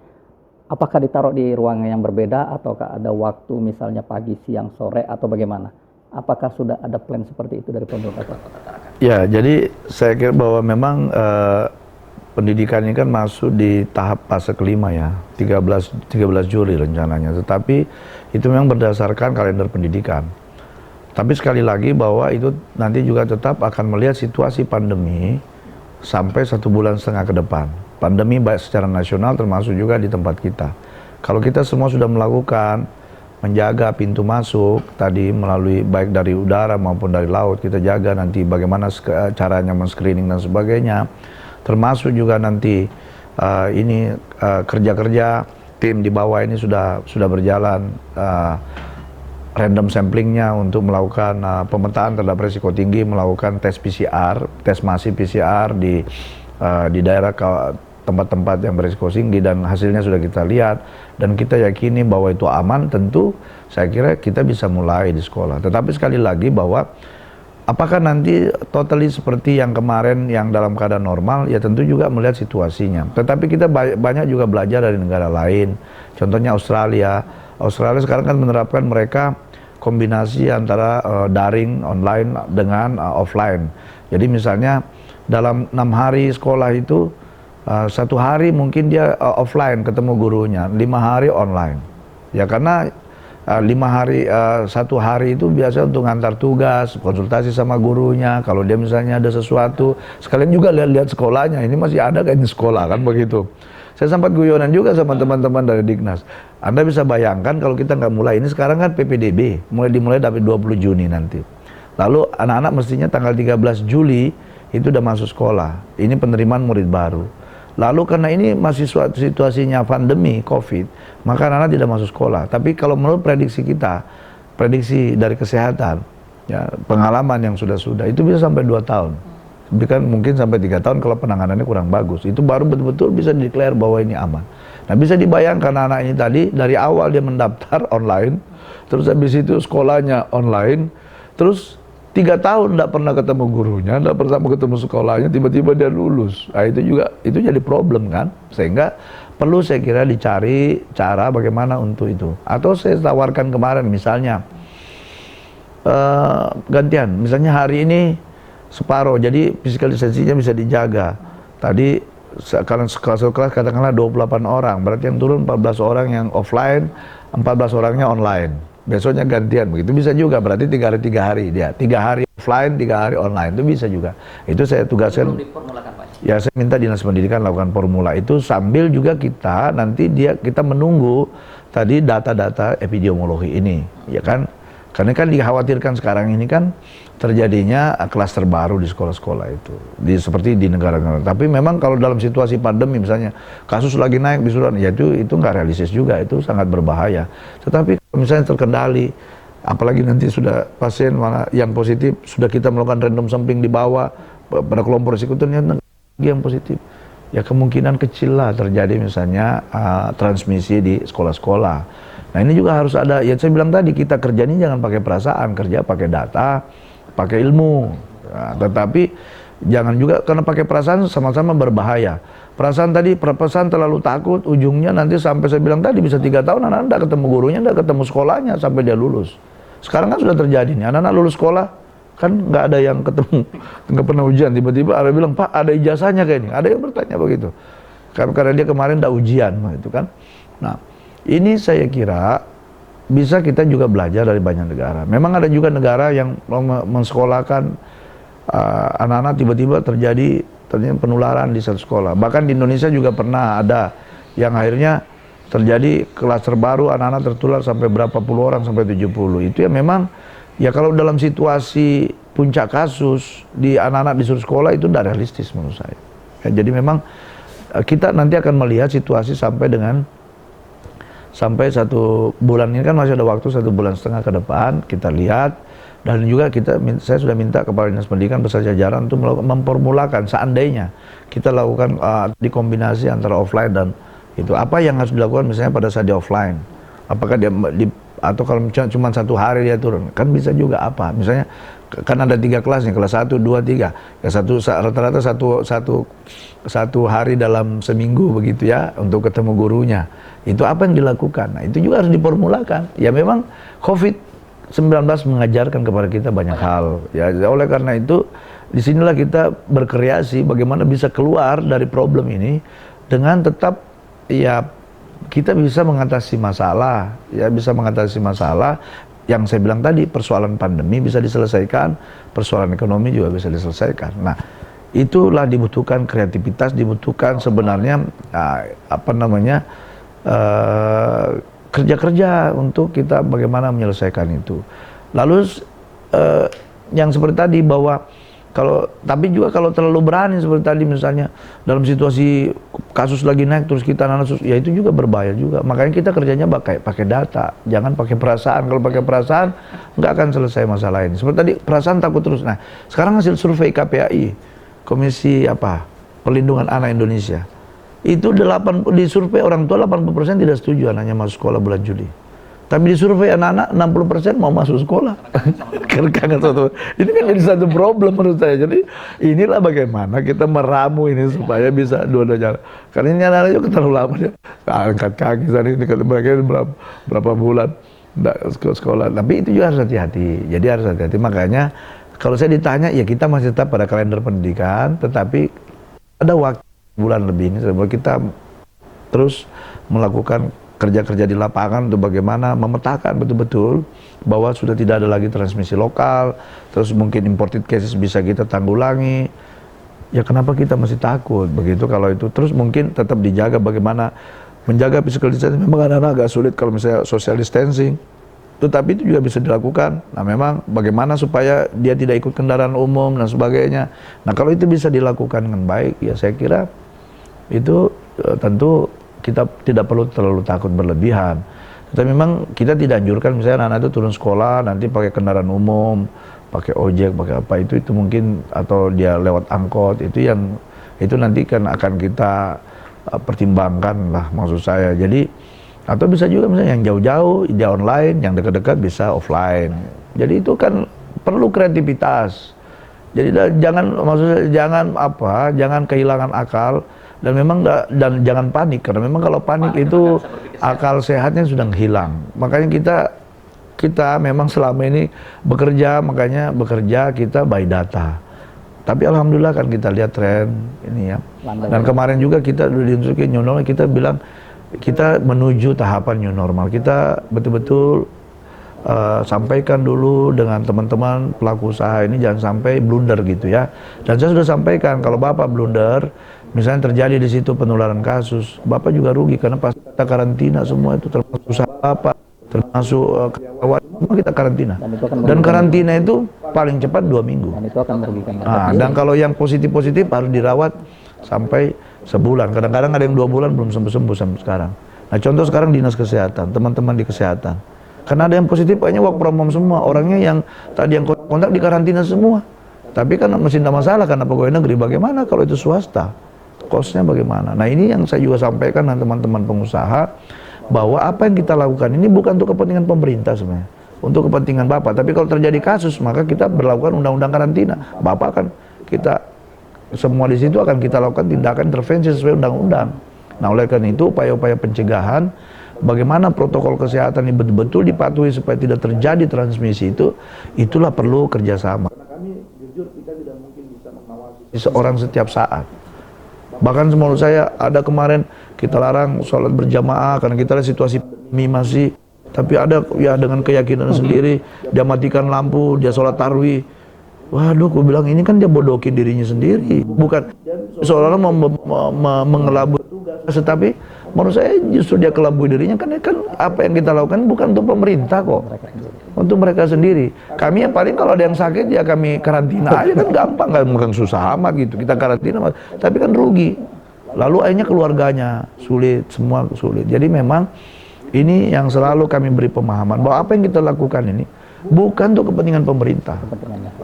apakah ditaruh di ruangan yang berbeda ataukah ada waktu misalnya pagi, siang, sore atau bagaimana? Apakah sudah ada plan seperti itu dari pemerintah Kota Tarakan? Ya, jadi saya kira bahwa memang pendidikan ini kan masuk di tahap fase kelima ya, 13 Juli rencananya. Tetapi itu memang berdasarkan kalender pendidikan. Tapi sekali lagi bahwa itu nanti juga tetap akan melihat situasi pandemi sampai 1,5 bulan ke depan. Pandemi baik secara nasional termasuk juga di tempat kita. Kalau kita semua sudah melakukan menjaga pintu masuk tadi melalui baik dari udara maupun dari laut, kita jaga nanti bagaimana caranya men-screening dan sebagainya, termasuk juga nanti kerja-kerja tim di bawah ini sudah berjalan, random samplingnya untuk melakukan pemetaan terhadap risiko tinggi, melakukan tes PCR, tes masif PCR di daerah tempat-tempat yang berisiko tinggi, dan hasilnya sudah kita lihat dan kita yakini bahwa itu aman. Tentu saya kira kita bisa mulai di sekolah. Tetapi sekali lagi bahwa apakah nanti totally seperti yang kemarin yang dalam keadaan normal, ya tentu juga melihat situasinya. Tetapi kita banyak juga belajar dari negara lain. Contohnya Australia sekarang kan menerapkan mereka kombinasi antara daring online dengan offline. Jadi misalnya dalam 6 hari sekolah itu 1 hari mungkin dia offline ketemu gurunya, 5 hari online. Ya karena 1 hari itu biasa untuk ngantar tugas, konsultasi sama gurunya. Kalau dia misalnya ada sesuatu, sekalian juga lihat-lihat sekolahnya. Ini masih ada kan di sekolah kan begitu. Saya sempat guyonan juga sama teman-teman dari Dignas. Anda bisa bayangkan kalau kita nggak mulai, ini sekarang kan PPDB, dimulai dari 20 Juni nanti. Lalu anak-anak mestinya tanggal 13 Juli itu udah masuk sekolah. Ini penerimaan murid baru. Lalu karena ini masih situasinya pandemi COVID, maka anak-anak tidak masuk sekolah. Tapi kalau menurut prediksi kita, prediksi dari kesehatan, ya, pengalaman yang sudah itu bisa sampai 2 tahun. Tapi kan mungkin sampai 3 tahun kalau penanganannya kurang bagus. Itu baru betul-betul bisa declare bahwa ini aman. Nah, bisa dibayangkan anak ini tadi dari awal dia mendaftar online, terus habis itu sekolahnya online, terus 3 tahun tidak pernah ketemu gurunya, tidak pernah ketemu sekolahnya, tiba-tiba dia lulus. Nah, itu jadi problem kan, sehingga perlu saya kira dicari cara bagaimana untuk itu. Atau saya tawarkan kemarin misalnya gantian, misalnya hari ini separuh, jadi physical distancing-nya bisa dijaga. Tadi karena kelas katakanlah 28 orang, berarti yang turun 14 orang yang offline, 14 orangnya online. Besoknya gantian, begitu bisa juga, berarti 3 hari dia, 3 hari offline, 3 hari online, itu bisa juga. Itu saya tugaskan. Ya, saya minta Dinas Pendidikan lakukan formula itu sambil juga kita menunggu tadi data-data epidemiologi ini, ya kan? Karena kan dikhawatirkan sekarang ini kan terjadinya klaster baru di sekolah-sekolah itu, seperti di negara-negara. Tapi memang kalau dalam situasi pandemi misalnya kasus lagi naik di Sudan, ya itu nggak realistis juga, itu sangat berbahaya. Tetapi kalau misalnya terkendali, apalagi nanti sudah pasien yang positif, sudah kita melakukan random sampling di bawah pada kelompok risiko ternyata yang positif, ya kemungkinan kecil lah terjadi misalnya transmisi di sekolah-sekolah. Nah ini juga harus ada, ya saya bilang tadi, kita kerja ini jangan pakai perasaan, kerja pakai data, pakai ilmu. Nah, tetapi jangan juga karena pakai perasaan sama-sama berbahaya. Perasaan terlalu takut, ujungnya nanti sampai saya bilang tadi bisa 3 tahun anak-anak tidak ketemu gurunya, tidak ketemu sekolahnya sampai dia lulus. Sekarang kan sudah terjadi nih, anak-anak lulus sekolah kan nggak ada yang ketemu, nggak pernah ujian, tiba-tiba ada bilang, Pak ada ijazahnya kayak ini, ada yang bertanya begitu. Karena dia kemarin tidak ujian, gitu kan. Nah, ini saya kira bisa kita juga belajar dari banyak negara. Memang ada juga negara yang mensekolahkan anak-anak tiba-tiba terjadi penularan di satu sekolah. Bahkan di Indonesia juga pernah ada yang akhirnya terjadi klaster baru, anak-anak tertular sampai berapa puluh orang, sampai 70. Itu ya memang, ya kalau dalam situasi puncak kasus di anak-anak disuruh sekolah itu tidak realistis menurut saya. Ya, jadi memang kita nanti akan melihat situasi sampai 1 bulan ini kan masih ada waktu 1,5 bulan ke depan, kita lihat. Dan juga saya sudah minta kepada Dinas Pendidikan beserta jajaran untuk memformulakan seandainya kita lakukan dikombinasi antara offline dan itu, apa yang harus dilakukan misalnya pada saat di offline, apakah dia atau kalau cuma 1 hari dia turun, kan bisa juga apa, misalnya kan ada 3 kelasnya, kelas 1, 2, 3 ya, rata-rata satu hari dalam seminggu begitu ya untuk ketemu gurunya, itu apa yang dilakukan. Nah itu juga harus diformulakan. Ya memang COVID-19 mengajarkan kepada kita banyak hal ya, oleh karena itu disinilah kita berkreasi bagaimana bisa keluar dari problem ini dengan tetap ya kita bisa mengatasi masalah ya, bisa mengatasi masalah yang saya bilang tadi, persoalan pandemi bisa diselesaikan, persoalan ekonomi juga bisa diselesaikan. Nah itulah dibutuhkan kreativitas, dibutuhkan sebenarnya kerja-kerja untuk kita bagaimana menyelesaikan itu. Lalu yang seperti tadi bahwa tapi juga kalau terlalu berani seperti tadi misalnya dalam situasi kasus lagi naik terus kita ya itu juga berbahaya juga. Makanya kita kerjanya pakai data, jangan pakai perasaan. Kalau pakai perasaan nggak akan selesai masalah ini. Seperti tadi perasaan takut terus. Nah sekarang hasil survei KPAI, Komisi Perlindungan Anak Indonesia, itu di survei orang tua 80% tidak setuju anaknya masuk sekolah bulan Juli. Tapi di survei anak-anak 60% mau masuk sekolah. Ini kan jadi satu problem menurut saya. Jadi inilah bagaimana kita meramu ini supaya bisa dua-duanya. Karena ini anak-anak juga terlalu lama ya. Angkat kaki sana ini mereka berapa bulan ke sekolah. Tapi itu juga harus hati-hati. Jadi harus hati-hati. Makanya kalau saya ditanya ya kita masih tetap pada kalender pendidikan, tetapi ada waktu bulan lebih ini sebab kita terus melakukan kerja-kerja di lapangan untuk bagaimana memetakan betul-betul bahwa sudah tidak ada lagi transmisi lokal, terus mungkin imported cases bisa kita tanggulangi. Ya kenapa kita masih takut begitu kalau itu terus mungkin tetap dijaga bagaimana menjaga physical distancing. Memang anak-anak agak sulit kalau misalnya social distancing, tetapi itu juga bisa dilakukan. Nah memang bagaimana supaya dia tidak ikut kendaraan umum dan sebagainya. Nah kalau itu bisa dilakukan dengan baik, ya saya kira itu tentu kita tidak perlu terlalu takut berlebihan. Tapi memang kita tidak anjurkan misalnya anak-anak itu turun sekolah nanti pakai kendaraan umum, pakai ojek, pakai apa itu mungkin, atau dia lewat angkot, itu nanti kan akan kita pertimbangkan lah maksud saya. Jadi atau bisa juga misalnya yang jauh-jauh dia online, yang dekat-dekat bisa offline. Jadi itu kan perlu kreativitas. Jadi jangan kehilangan akal. Dan memang jangan panik, karena memang kalau panik itu akal sehatnya sudah hilang. Makanya kita memang selama ini bekerja kita by data. Tapi alhamdulillah kan kita lihat tren ini ya. Dan kemarin juga kita diunjukin new normal, kita bilang kita menuju tahapan new normal. Kita betul-betul sampaikan dulu dengan teman-teman pelaku usaha ini jangan sampai blunder gitu ya. Dan saya sudah sampaikan kalau Bapak blunder, misalnya terjadi di situ penularan kasus, Bapak juga rugi karena pas kita karantina semua itu termasuk usaha Bapak, termasuk karyawan semua kita karantina. Dan karantina itu paling cepat 2 minggu. Dan itu akan merugikan. Dan kalau yang positif harus dirawat sampai sebulan. Kadang-kadang ada yang 2 bulan belum sembuh sampai sekarang. Nah contoh sekarang dinas kesehatan, teman-teman di kesehatan. Karena ada yang positif, kayaknya work from home semua. Orangnya yang tadi yang kontak di karantina semua. Tapi kan masih tidak masalah karena pegawai negeri. Bagaimana kalau itu swasta? Kosnya bagaimana? Nah ini yang saya juga sampaikan dengan teman-teman pengusaha, bahwa apa yang kita lakukan ini bukan untuk kepentingan pemerintah sebenarnya, untuk kepentingan Bapak. Tapi kalau terjadi kasus, maka kita berlakukan undang-undang karantina. Bapak kan kita semua di situ akan kita lakukan tindakan intervensi sesuai undang-undang. Nah oleh karena itu upaya-upaya pencegahan, bagaimana protokol kesehatan ini betul-betul dipatuhi supaya tidak terjadi transmisi itulah perlu kerjasama. Kami jujur kita tidak mungkin bisa mengawasi seorang setiap saat. Bahkan menurut saya ada kemarin kita larang sholat berjamaah karena kita lihat situasi pandemi masih, tapi ada ya dengan keyakinan sendiri dia matikan lampu, dia sholat tarawih. Waduh, aku bilang ini kan dia bodohin dirinya sendiri, bukan seolah-olah mengelabui tugas, tetapi Menurut saya justru dia kelabui dirinya, kan apa yang kita lakukan bukan untuk pemerintah kok, untuk mereka sendiri. Kami yang paling kalau ada yang sakit ya kami karantina aja, kan gampang, kan susah amat gitu, kita karantina, tapi kan rugi. Lalu akhirnya keluarganya sulit, semua sulit. Jadi memang ini yang selalu kami beri pemahaman bahwa apa yang kita lakukan ini bukan untuk kepentingan pemerintah.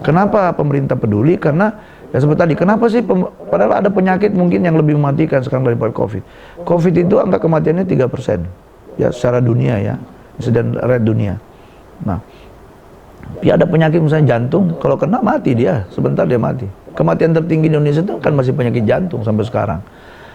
Kenapa pemerintah peduli? Karena ya seperti tadi, kenapa sih padahal ada penyakit mungkin yang lebih mematikan sekarang daripada COVID. COVID itu angka kematiannya 3% ya secara dunia ya, incident rate dunia. Nah, ya ada penyakit misalnya jantung, kalau kena mati dia, sebentar dia mati. Kematian tertinggi di Indonesia itu kan masih penyakit jantung sampai sekarang.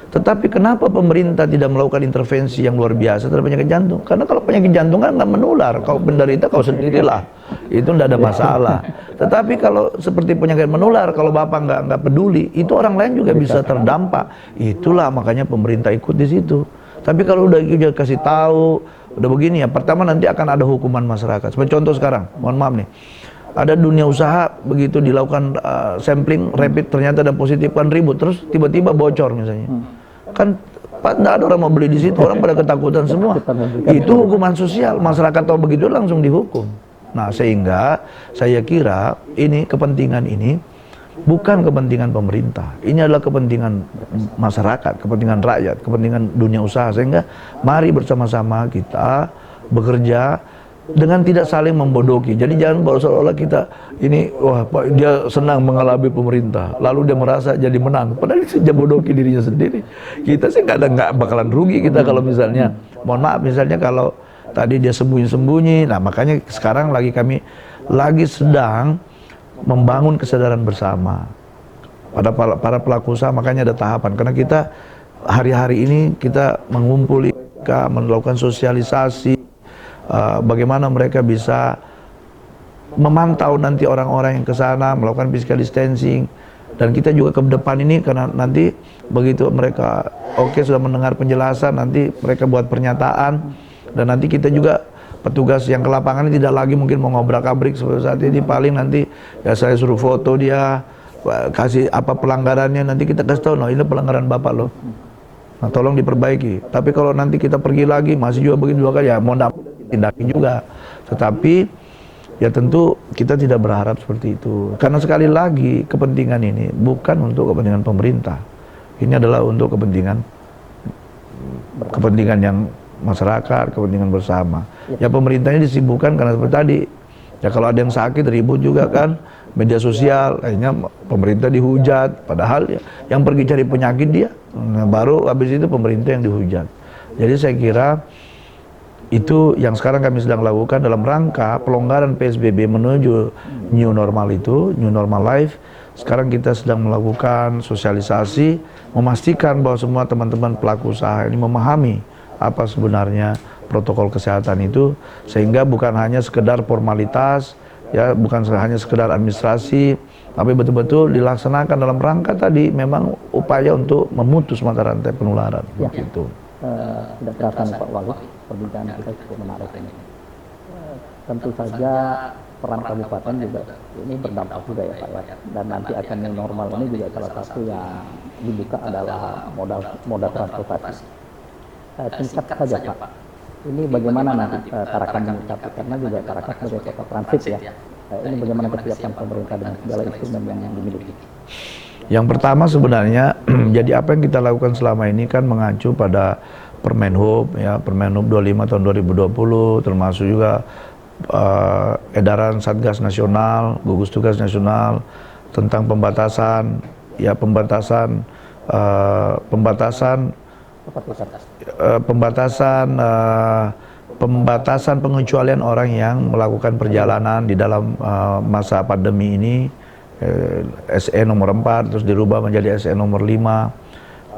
Tetapi kenapa pemerintah tidak melakukan intervensi yang luar biasa terhadap penyakit jantung? Karena kalau penyakit jantung kan nggak menular, kau penderita kau sendirilah, itu nggak ada masalah. Tetapi kalau seperti penyakit menular, kalau bapak nggak peduli, itu orang lain juga bisa terdampak. Itulah makanya pemerintah ikut di situ. Tapi kalau udah kasih tahu, udah begini ya, pertama nanti akan ada hukuman masyarakat. Seperti contoh sekarang, mohon maaf nih, ada dunia usaha begitu dilakukan sampling rapid ternyata ada positif, kan ribut, terus tiba-tiba bocor misalnya. Kan tidak ada orang mau beli di situ, orang pada ketakutan semua. Itu hukuman sosial, masyarakat tahu begitu langsung dihukum. Nah, sehingga saya kira ini kepentingan ini bukan kepentingan pemerintah. Ini adalah kepentingan masyarakat, kepentingan rakyat, kepentingan dunia usaha. Sehingga mari bersama-sama kita bekerja dengan tidak saling membodoki. Jadi jangan seolah-olah kita ini, wah dia senang mengalami pemerintah, lalu dia merasa jadi menang. Padahal dia bodoki dirinya sendiri. Kita sih nggak bakalan rugi kita kalau misalnya, mohon maaf misalnya kalau tadi dia sembunyi-sembunyi. Nah makanya sekarang kami lagi sedang membangun kesadaran bersama pada para pelaku usaha. Makanya ada tahapan, karena kita hari-hari ini kita mengumpuli, melakukan sosialisasi. Bagaimana mereka bisa memantau nanti orang-orang yang ke sana, melakukan physical distancing. Dan kita juga ke depan ini, karena nanti begitu mereka sudah mendengar penjelasan, nanti mereka buat pernyataan. Dan nanti kita juga petugas yang ke lapangan ini tidak lagi mungkin mau ngobrak-abrik seperti saat ini. Paling nanti ya saya suruh foto dia, kasih apa pelanggarannya, nanti kita kasih tahu, no ini pelanggaran bapak loh, nah tolong diperbaiki. Tapi kalau nanti kita pergi lagi masih juga begini dua kali, ya mau tindakin juga. Tetapi ya tentu kita tidak berharap seperti itu, karena sekali lagi kepentingan ini bukan untuk kepentingan pemerintah. Ini adalah untuk kepentingan yang masyarakat, kepentingan bersama. Ya pemerintahnya disibukkan karena seperti tadi, ya kalau ada yang sakit ribut juga kan, media sosial, akhirnya pemerintah dihujat. Padahal ya, yang pergi cari penyakit dia, nah, baru habis itu pemerintah yang dihujat. Jadi saya kira itu yang sekarang kami sedang lakukan dalam rangka pelonggaran PSBB menuju new normal itu, new normal life. Sekarang kita sedang melakukan sosialisasi, memastikan bahwa semua teman-teman pelaku usaha ini memahami apa sebenarnya protokol kesehatan itu, sehingga bukan hanya sekedar formalitas, ya bukan hanya sekedar administrasi, tapi betul-betul dilaksanakan dalam rangka tadi memang upaya untuk memutus mata rantai penularan. Ya. Gitu. Tidak terasa nih Pak Wali, perbincangan kita cukup menarik ini. Tentu saja peran kabupaten juga ini berdampak juga ya Pak ya. Dan nanti akan new normal ini juga salah satu yang dibuka adalah moda transportasi. Singkat saja Pak, ini bagaimana nanti Tarakan menyikapi, karena juga Tarakan sebagai kota transit ya. Ini bagaimana kesiapan pemerintah dengan segala instrumen yang dimiliki? Yang pertama sebenarnya, jadi apa yang kita lakukan selama ini kan mengacu pada Permenhub, ya Permenhub 25 tahun 2020, termasuk juga edaran Satgas Nasional, gugus tugas nasional tentang pembatasan pengecualian orang yang melakukan perjalanan di dalam masa pandemi ini. SE nomor 4 terus dirubah menjadi SE nomor 5.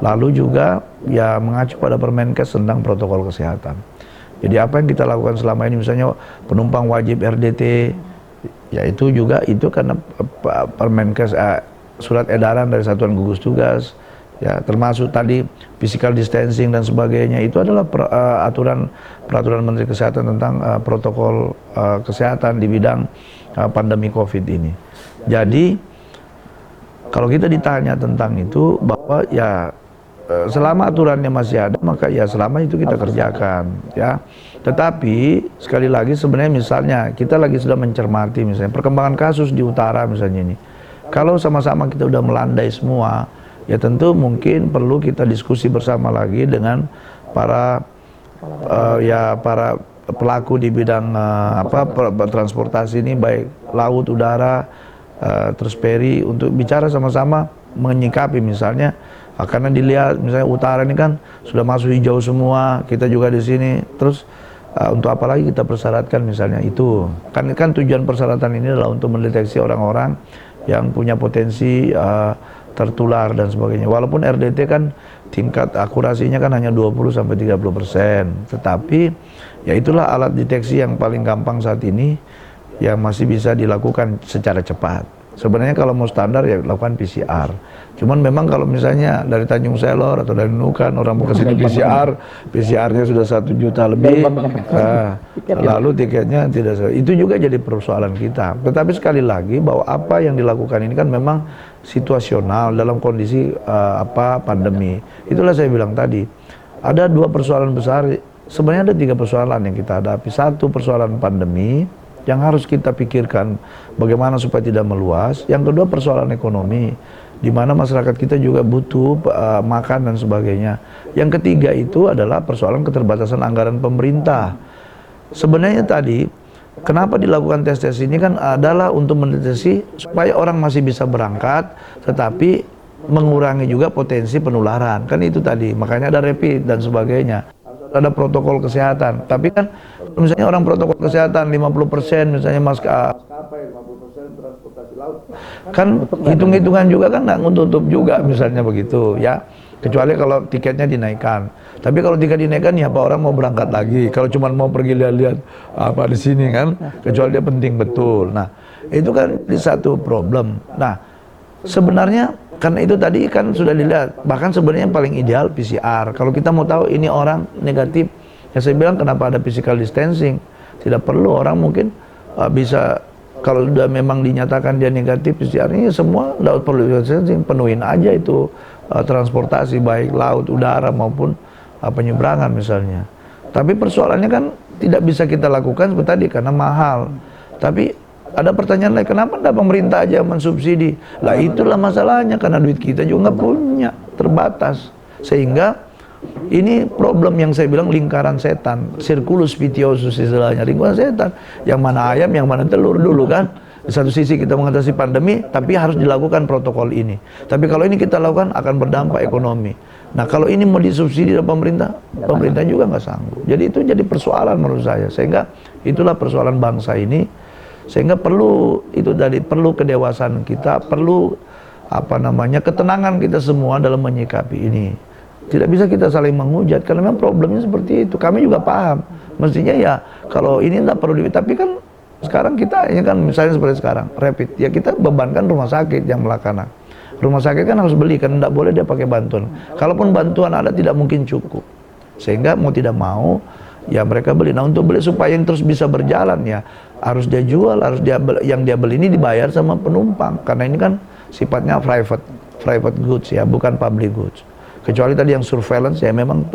Lalu juga ya mengacu pada Permenkes tentang protokol kesehatan. Jadi apa yang kita lakukan selama ini, misalnya penumpang wajib RDT, ya itu juga itu karena Permenkes, surat edaran dari Satuan Gugus Tugas, ya termasuk tadi physical distancing dan sebagainya, itu adalah peraturan Menteri Kesehatan tentang protokol kesehatan di bidang pandemi COVID ini. Jadi kalau kita ditanya tentang itu, bahwa ya selama aturannya masih ada, maka ya selama itu kita kerjakan, ya. Tetapi sekali lagi sebenarnya misalnya kita lagi sudah mencermati misalnya perkembangan kasus di utara misalnya ini. Kalau sama-sama kita udah melandai semua, ya tentu mungkin perlu kita diskusi bersama lagi dengan para para pelaku di bidang transportasi ini, baik laut, udara, terus peri, untuk bicara sama-sama menyikapi misalnya. Karena dilihat misalnya utara ini kan sudah masuk hijau semua, kita juga di sini. Terus untuk apa lagi kita persyaratkan misalnya itu? Kan tujuan persyaratan ini adalah untuk mendeteksi orang-orang yang punya potensi tertular dan sebagainya. Walaupun RDT kan tingkat akurasinya kan hanya 20-30%, tetapi ya itulah alat deteksi yang paling gampang saat ini yang masih bisa dilakukan secara cepat. Sebenarnya kalau mau standar ya lakukan PCR. Cuman memang kalau misalnya dari Tanjung Selor atau dari Nukan orang mau ke sini PCR-nya sudah 1 juta lebih, lalu tiketnya tidak. Itu juga jadi persoalan kita. Tetapi sekali lagi bahwa apa yang dilakukan ini kan memang situasional dalam kondisi pandemi. Itulah saya bilang tadi. Ada 2 persoalan besar. Sebenarnya ada 3 persoalan yang kita hadapi. 1 persoalan pandemi yang harus kita pikirkan bagaimana supaya tidak meluas. Yang kedua persoalan ekonomi, di mana masyarakat kita juga butuh makan dan sebagainya. Yang ketiga itu adalah persoalan keterbatasan anggaran pemerintah. Sebenarnya tadi kenapa dilakukan tes ini kan adalah untuk mendeteksi supaya orang masih bisa berangkat, tetapi mengurangi juga potensi penularan. Kan itu tadi, makanya ada rapid dan sebagainya. Ada protokol kesehatan, tapi kan misalnya orang protokol kesehatan 50% misalnya maskapai, 50% transportasi laut, kan hitung-hitungan juga kan nggak nutup juga misalnya begitu ya, kecuali kalau tiketnya dinaikkan. Tapi kalau tiket dinaikkan ya apa orang mau berangkat lagi, kalau cuma mau pergi lihat-lihat apa di sini kan, kecuali dia penting betul. Nah itu kan satu problem. Nah sebenarnya karena itu tadi kan sudah dilihat, bahkan sebenarnya yang paling ideal PCR. Kalau kita mau tahu ini orang negatif, ya saya bilang kenapa ada physical distancing? Tidak perlu, orang mungkin bisa, kalau sudah memang dinyatakan dia negatif PCR-nya, semua tidak perlu distancing, penuhin aja itu transportasi baik laut, udara maupun penyeberangan misalnya. Tapi persoalannya kan tidak bisa kita lakukan seperti tadi karena mahal. Tapi ada pertanyaan lain, kenapa enggak pemerintah aja mensubsidi? Lah itulah masalahnya, karena duit kita juga nggak punya, terbatas. Sehingga ini problem yang saya bilang lingkaran setan, circulus vitiosus istilahnya, lingkaran setan. Yang mana ayam, yang mana telur dulu kan. Di satu sisi kita mengatasi pandemi, tapi harus dilakukan protokol ini. Tapi kalau ini kita lakukan akan berdampak ekonomi. Nah kalau ini mau disubsidi oleh pemerintah, pemerintah juga nggak sanggup. Jadi itu jadi persoalan menurut saya. Sehingga itulah persoalan bangsa ini. Sehingga perlu kedewasaan kita, perlu ketenangan kita semua dalam menyikapi ini. Tidak bisa kita saling menghujat karena memang problemnya seperti itu. Kami juga paham. Mestinya ya kalau ini tidak perlu tapi kan sekarang kita ini kan misalnya seperti sekarang rapid, ya kita bebankan rumah sakit yang melaksanakan. Rumah sakit kan harus beli, kan tidak boleh dia pakai bantuan. Kalaupun bantuan ada tidak mungkin cukup. Sehingga mau tidak mau ya mereka beli. Nah untuk beli supaya yang terus bisa berjalan ya harus dia jual, yang dia beli ini dibayar sama penumpang karena ini kan sifatnya private goods ya, bukan public goods. Kecuali tadi yang surveillance ya memang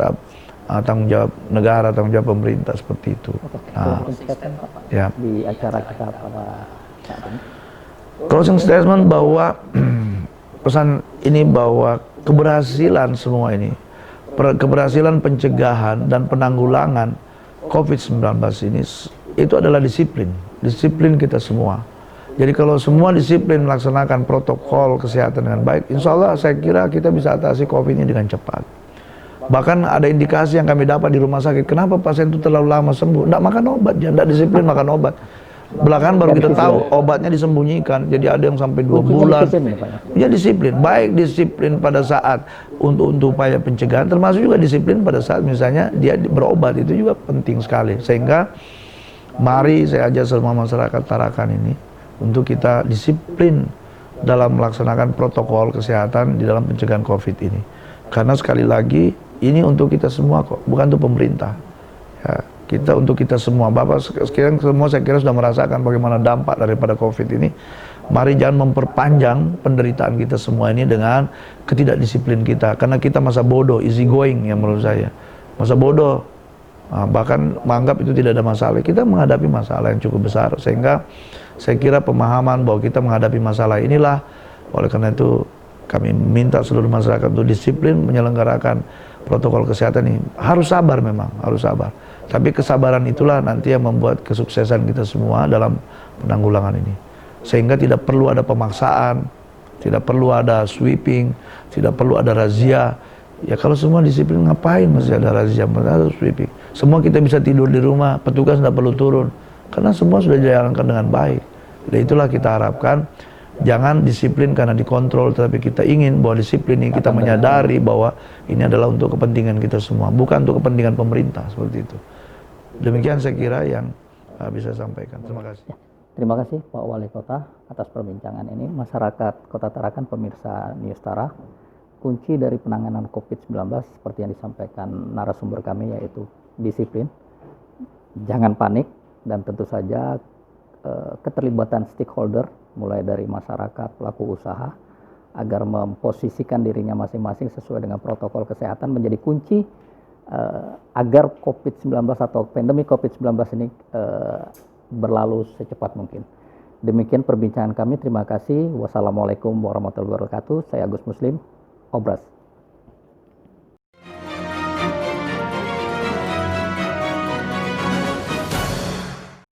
tanggung jawab negara, tanggung jawab pemerintah seperti itu. Nah, ya. Di acara kita pada saat ini. Closing statement bahwa pesan ini bahwa keberhasilan semua ini, keberhasilan pencegahan dan penanggulangan COVID-19 ini itu adalah disiplin kita semua. Jadi kalau semua disiplin melaksanakan protokol kesehatan dengan baik, insya Allah saya kira kita bisa atasi COVID ini dengan cepat. Bahkan ada indikasi yang kami dapat di rumah sakit, kenapa pasien itu terlalu lama sembuh? Tidak makan obat, tidak disiplin makan obat. Belakangan baru kita tahu obatnya disembunyikan, jadi ada yang sampai 2 bulan. Ya disiplin, baik disiplin pada saat untuk upaya pencegahan, termasuk juga disiplin pada saat misalnya dia berobat, itu juga penting sekali. Sehingga mari saya ajak semua masyarakat Tarakan ini untuk kita disiplin dalam melaksanakan protokol kesehatan di dalam pencegahan COVID ini. Karena sekali lagi ini untuk kita semua kok, bukan untuk pemerintah. Ya, untuk kita semua. Bapak sekarang semua saya kira sudah merasakan bagaimana dampak daripada COVID ini. Mari jangan memperpanjang penderitaan kita semua ini dengan ketidakdisiplin kita. Karena kita masa bodoh, easy going ya menurut saya. Masa bodoh, bahkan menganggap itu tidak ada masalah. Kita menghadapi masalah yang cukup besar. Sehingga saya kira pemahaman bahwa kita menghadapi masalah inilah, oleh karena itu kami minta seluruh masyarakat untuk disiplin menyelenggarakan protokol kesehatan ini. Harus sabar memang, harus sabar. Tapi kesabaran itulah nanti yang membuat kesuksesan kita semua dalam penanggulangan ini. Sehingga tidak perlu ada pemaksaan, tidak perlu ada sweeping, tidak perlu ada razia. Ya kalau semua disiplin ngapain masih ada razia, masih ada sweeping. Semua kita bisa tidur di rumah, petugas tidak perlu turun. Karena semua sudah dijalankan dengan baik. Dan itulah kita harapkan, jangan disiplin karena dikontrol, tetapi kita ingin bahwa disiplin ini kita menyadari bahwa ini adalah untuk kepentingan kita semua, bukan untuk kepentingan pemerintah, seperti itu. Demikian saya kira yang bisa saya sampaikan. Terima kasih. Terima kasih Pak Wali Kota atas perbincangan ini. Masyarakat Kota Tarakan, pemirsa Newstara, kunci dari penanganan COVID-19 seperti yang disampaikan narasumber kami yaitu disiplin, jangan panik, dan tentu saja keterlibatan stakeholder mulai dari masyarakat, pelaku usaha agar memposisikan dirinya masing-masing sesuai dengan protokol kesehatan menjadi kunci agar COVID-19 atau pandemi COVID-19 ini berlalu secepat mungkin. Demikian perbincangan kami. Terima kasih. Wassalamualaikum warahmatullahi wabarakatuh. Saya Agus Muslim, Obras.